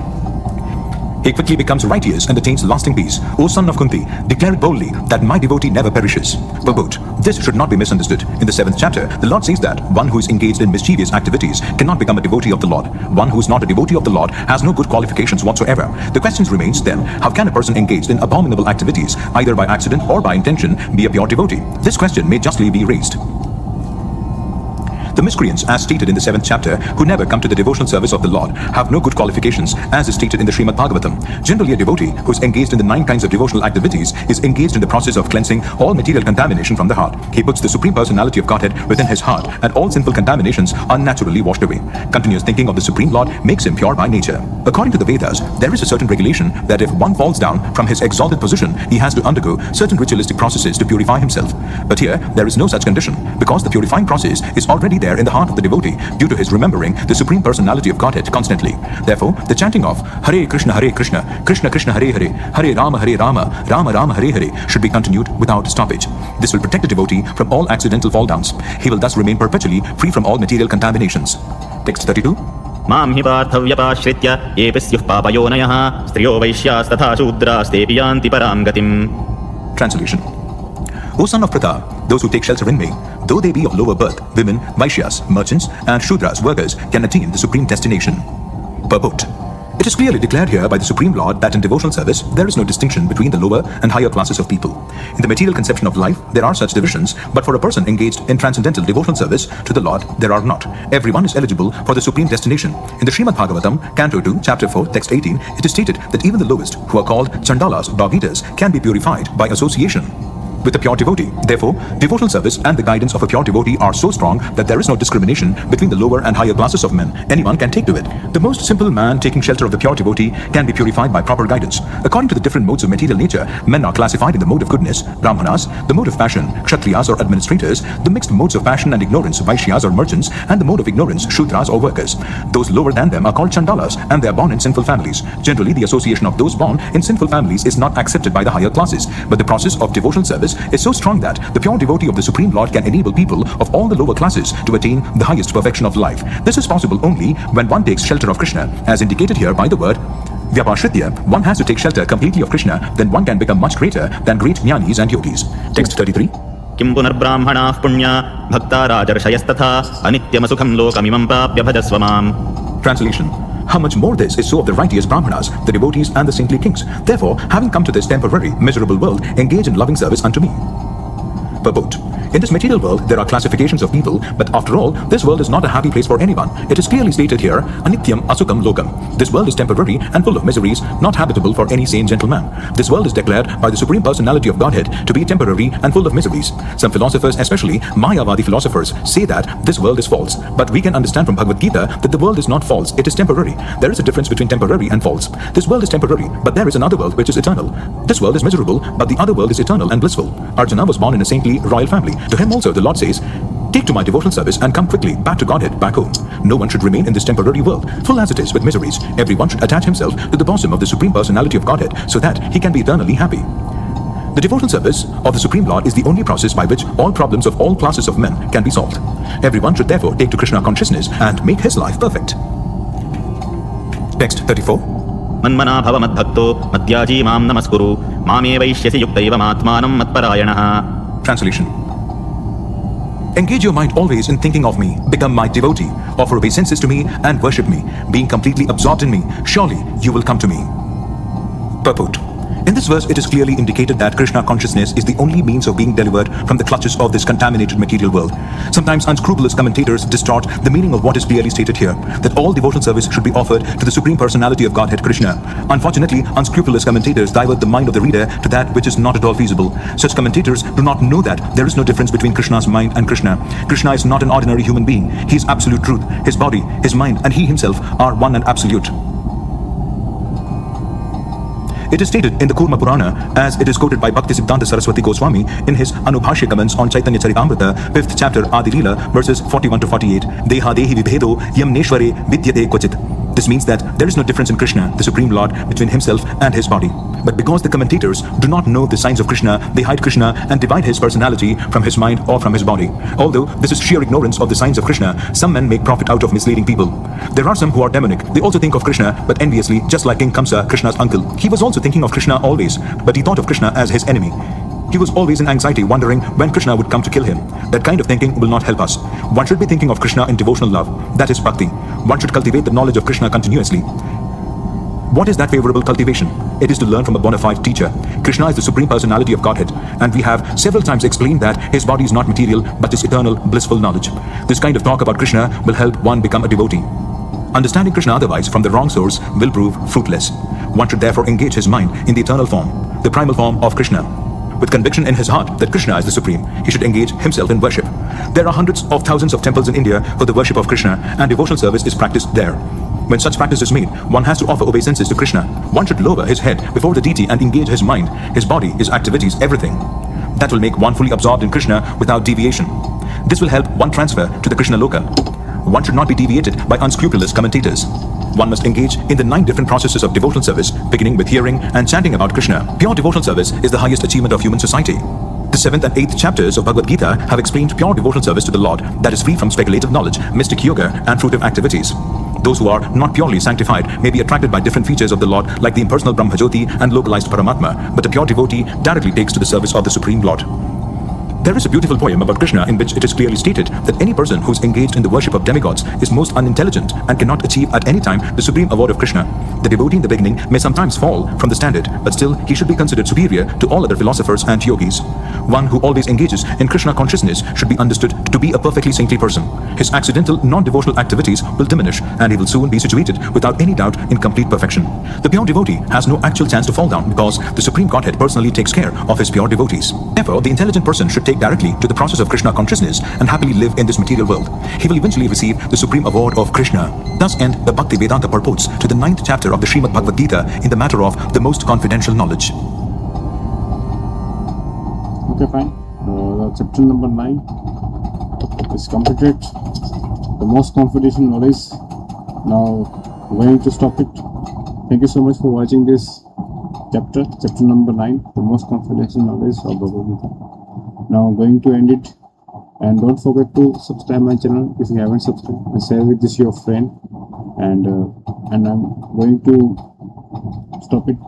He quickly becomes righteous and attains lasting peace. O son of Kunti, declare it boldly that my devotee never perishes. Purport. This should not be misunderstood. In the 7th chapter, the Lord says that one who is engaged in mischievous activities cannot become a devotee of the Lord. One who is not a devotee of the Lord has no good qualifications whatsoever. The question remains then, how can a person engaged in abominable activities, either by accident or by intention, be a pure devotee? This question may justly be raised. The miscreants, as stated in the 7th chapter, who never come to the devotional service of the Lord, have no good qualifications, as is stated in the Srimad Bhagavatam. Generally, a devotee who is engaged in the 9 kinds of devotional activities is engaged in the process of cleansing all material contamination from the heart. He puts the Supreme Personality of Godhead within his heart, and all sinful contaminations are naturally washed away. Continuous thinking of the Supreme Lord makes him pure by nature. According to the Vedas, there is a certain regulation that if one falls down from his exalted position, he has to undergo certain ritualistic processes to purify himself. But here, there is no such condition, because the purifying process is already there in the heart of the devotee due to his remembering the Supreme Personality of Godhead constantly. Therefore, the chanting of Hare Krishna, Krishna Krishna, Hare Hare, Hare Rama, Rama Rama, Hare Hare should be continued without stoppage. This will protect the devotee from all accidental fall downs. He will thus remain perpetually free from all material contaminations. Text 32. मां हि पार्थव्यपाश्रित्य येऽपि स्युः पापयोनयः स्त्रियो वैश्यास्तथा शूद्रास्तेऽपि यान्ति परां गतिम्. Translation. O son of Pratha, those who take shelter in me, though they be of lower birth, women, Vaishyas, merchants, and Shudras, workers, can attain the supreme destination. Purport. It is clearly declared here by the Supreme Lord that in devotional service, there is no distinction between the lower and higher classes of people. In the material conception of life, there are such divisions, but for a person engaged in transcendental devotional service to the Lord, there are not. Everyone is eligible for the supreme destination. In the Srimad Bhagavatam, Canto 2, Chapter 4, Text 18, it is stated that even the lowest, who are called Chandalas, dog-eaters, can be purified by association with a pure devotee. Therefore, devotional service and the guidance of a pure devotee are so strong that there is no discrimination between the lower and higher classes of men. Anyone can take to it. The most simple man taking shelter of the pure devotee can be purified by proper guidance. According to the different modes of material nature, men are classified in the mode of goodness, Brahmanas, the mode of passion, Kshatriyas or administrators, the mixed modes of passion and ignorance, Vaishyas or merchants, and the mode of ignorance, Shudras or workers. Those lower than them are called Chandalas, and they are born in sinful families. Generally, the association of those born in sinful families is not accepted by the higher classes, but the process of devotional service is so strong that the pure devotee of the Supreme Lord can enable people of all the lower classes to attain the highest perfection of life. This is possible only when one takes shelter of Krishna, as indicated here by the word Vyapashritya. One has to take shelter completely of Krishna, then one can become much greater than great jnanis and yogis. Text 33. किं पुनर्ब्राह्मणाः पुण्या भक्ता राजर्षयस्तथा अनित्यमसुखं लोकमिमं प्राप्य भजस्व माम्. Translation. How much more this is so of the righteous Brahmanas, the devotees and the saintly kings. Therefore, having come to this temporary, miserable world, engage in loving service unto me. Purport. In this material world, there are classifications of people, but after all, this world is not a happy place for anyone. It is clearly stated here, Anityam Asukam Lokam. This world is temporary and full of miseries, not habitable for any sane gentleman. This world is declared by the Supreme Personality of Godhead to be temporary and full of miseries. Some philosophers, especially Mayavadi philosophers, say that this world is false. But we can understand from Bhagavad Gita that the world is not false, it is temporary. There is a difference between temporary and false. This world is temporary, but there is another world which is eternal. This world is miserable, but the other world is eternal and blissful. Arjuna was born in a saintly royal family. To him also the Lord says, take to my devotional service and come quickly back to Godhead, back home. No one should remain in this temporary world, full as it is with miseries. Everyone should attach himself to the bosom of the Supreme Personality of Godhead so that he can be eternally happy. The devotional service of the Supreme Lord is the only process by which all problems of all classes of men can be solved. Everyone should therefore take to Krishna consciousness and make his life perfect. Text 34. मन्मना भव मद्भक्तो मद्याजी मां नमस्कुरु मामे वैश्यसि युक्तैव मात्मानं मत्परायणः. Translation. Engage your mind always in thinking of me, become my devotee, offer obeisances to me and worship me, being completely absorbed in me, surely you will come to me. Purport. In this verse, it is clearly indicated that Krishna consciousness is the only means of being delivered from the clutches of this contaminated material world. Sometimes unscrupulous commentators distort the meaning of what is clearly stated here, that all devotional service should be offered to the Supreme Personality of Godhead Krishna. Unfortunately, unscrupulous commentators divert the mind of the reader to that which is not at all feasible. Such commentators do not know that there is no difference between Krishna's mind and Krishna. Krishna is not an ordinary human being. He is absolute truth. His body, his mind, and he himself are one and absolute. It is stated in the Kurma Purana, as it is quoted by Bhaktisiddhanta Saraswati Goswami in his Anubhashya comments on Chaitanya Charitamrita, 5th chapter Adi Leela, verses 41 to 48. Deha dehi vibhedo yamneshware vidyate kvachit. This means that there is no difference in Krishna, the Supreme Lord, between himself and his body. But because the commentators do not know the signs of Krishna, they hide Krishna and divide his personality from his mind or from his body. Although this is sheer ignorance of the signs of Krishna, some men make profit out of misleading people. There are some who are demonic. They also think of Krishna, but enviously, just like King Kamsa, Krishna's uncle. He was also thinking of Krishna always, but he thought of Krishna as his enemy. He was always in anxiety, wondering when Krishna would come to kill him. That kind of thinking will not help us. One should be thinking of Krishna in devotional love. That is bhakti. One should cultivate the knowledge of Krishna continuously. What is that favorable cultivation? It is to learn from a bona fide teacher. Krishna is the Supreme Personality of Godhead, and we have several times explained that his body is not material, but is eternal, blissful knowledge. This kind of talk about Krishna will help one become a devotee. Understanding Krishna otherwise from the wrong source will prove fruitless. One should therefore engage his mind in the eternal form, the primal form of Krishna. With conviction in his heart that Krishna is the Supreme, he should engage himself in worship. There are hundreds of thousands of temples in India for the worship of Krishna, and devotional service is practiced there. When such practice is made, one has to offer obeisances to Krishna. One should lower his head before the deity and engage his mind, his body, his activities, everything. That will make one fully absorbed in Krishna without deviation. This will help one transfer to the Krishna Loka. One should not be deviated by unscrupulous commentators. One must engage in the 9 different processes of devotional service, beginning with hearing and chanting about Krishna. Pure devotional service is the highest achievement of human society. The 7th and 8th chapters of Bhagavad Gita have explained pure devotional service to the Lord that is free from speculative knowledge, mystic yoga, and fruitive activities. Those who are not purely sanctified may be attracted by different features of the Lord, like the impersonal Brahmajyoti and localized Paramatma, but a pure devotee directly takes to the service of the Supreme Lord. There is a beautiful poem about Krishna in which it is clearly stated that any person who is engaged in the worship of demigods is most unintelligent and cannot achieve at any time the supreme award of Krishna. The devotee in the beginning may sometimes fall from the standard, but still he should be considered superior to all other philosophers and yogis. One who always engages in Krishna consciousness should be understood to be a perfectly saintly person. His accidental, non-devotional activities will diminish, and he will soon be situated without any doubt in complete perfection. The pure devotee has no actual chance to fall down because the Supreme Godhead personally takes care of his pure devotees. Therefore, the intelligent person should take directly to the process of Krishna consciousness and happily live in this material world. He will eventually receive the supreme award of Krishna. Thus end the Bhakti Vedanta purports to the 9th chapter of the Srimad Bhagavad Gita in the matter of the most confidential knowledge. Okay, fine. Chapter number 9 is completed. The most confidential knowledge. Now, we're going to stop it. Thank you so much for watching this chapter number 9, the most confidential knowledge of Bhagavad Gita. Now I'm going to end it, and don't forget to subscribe my channel if you haven't subscribed, and share with this your friend, and I'm going to stop it.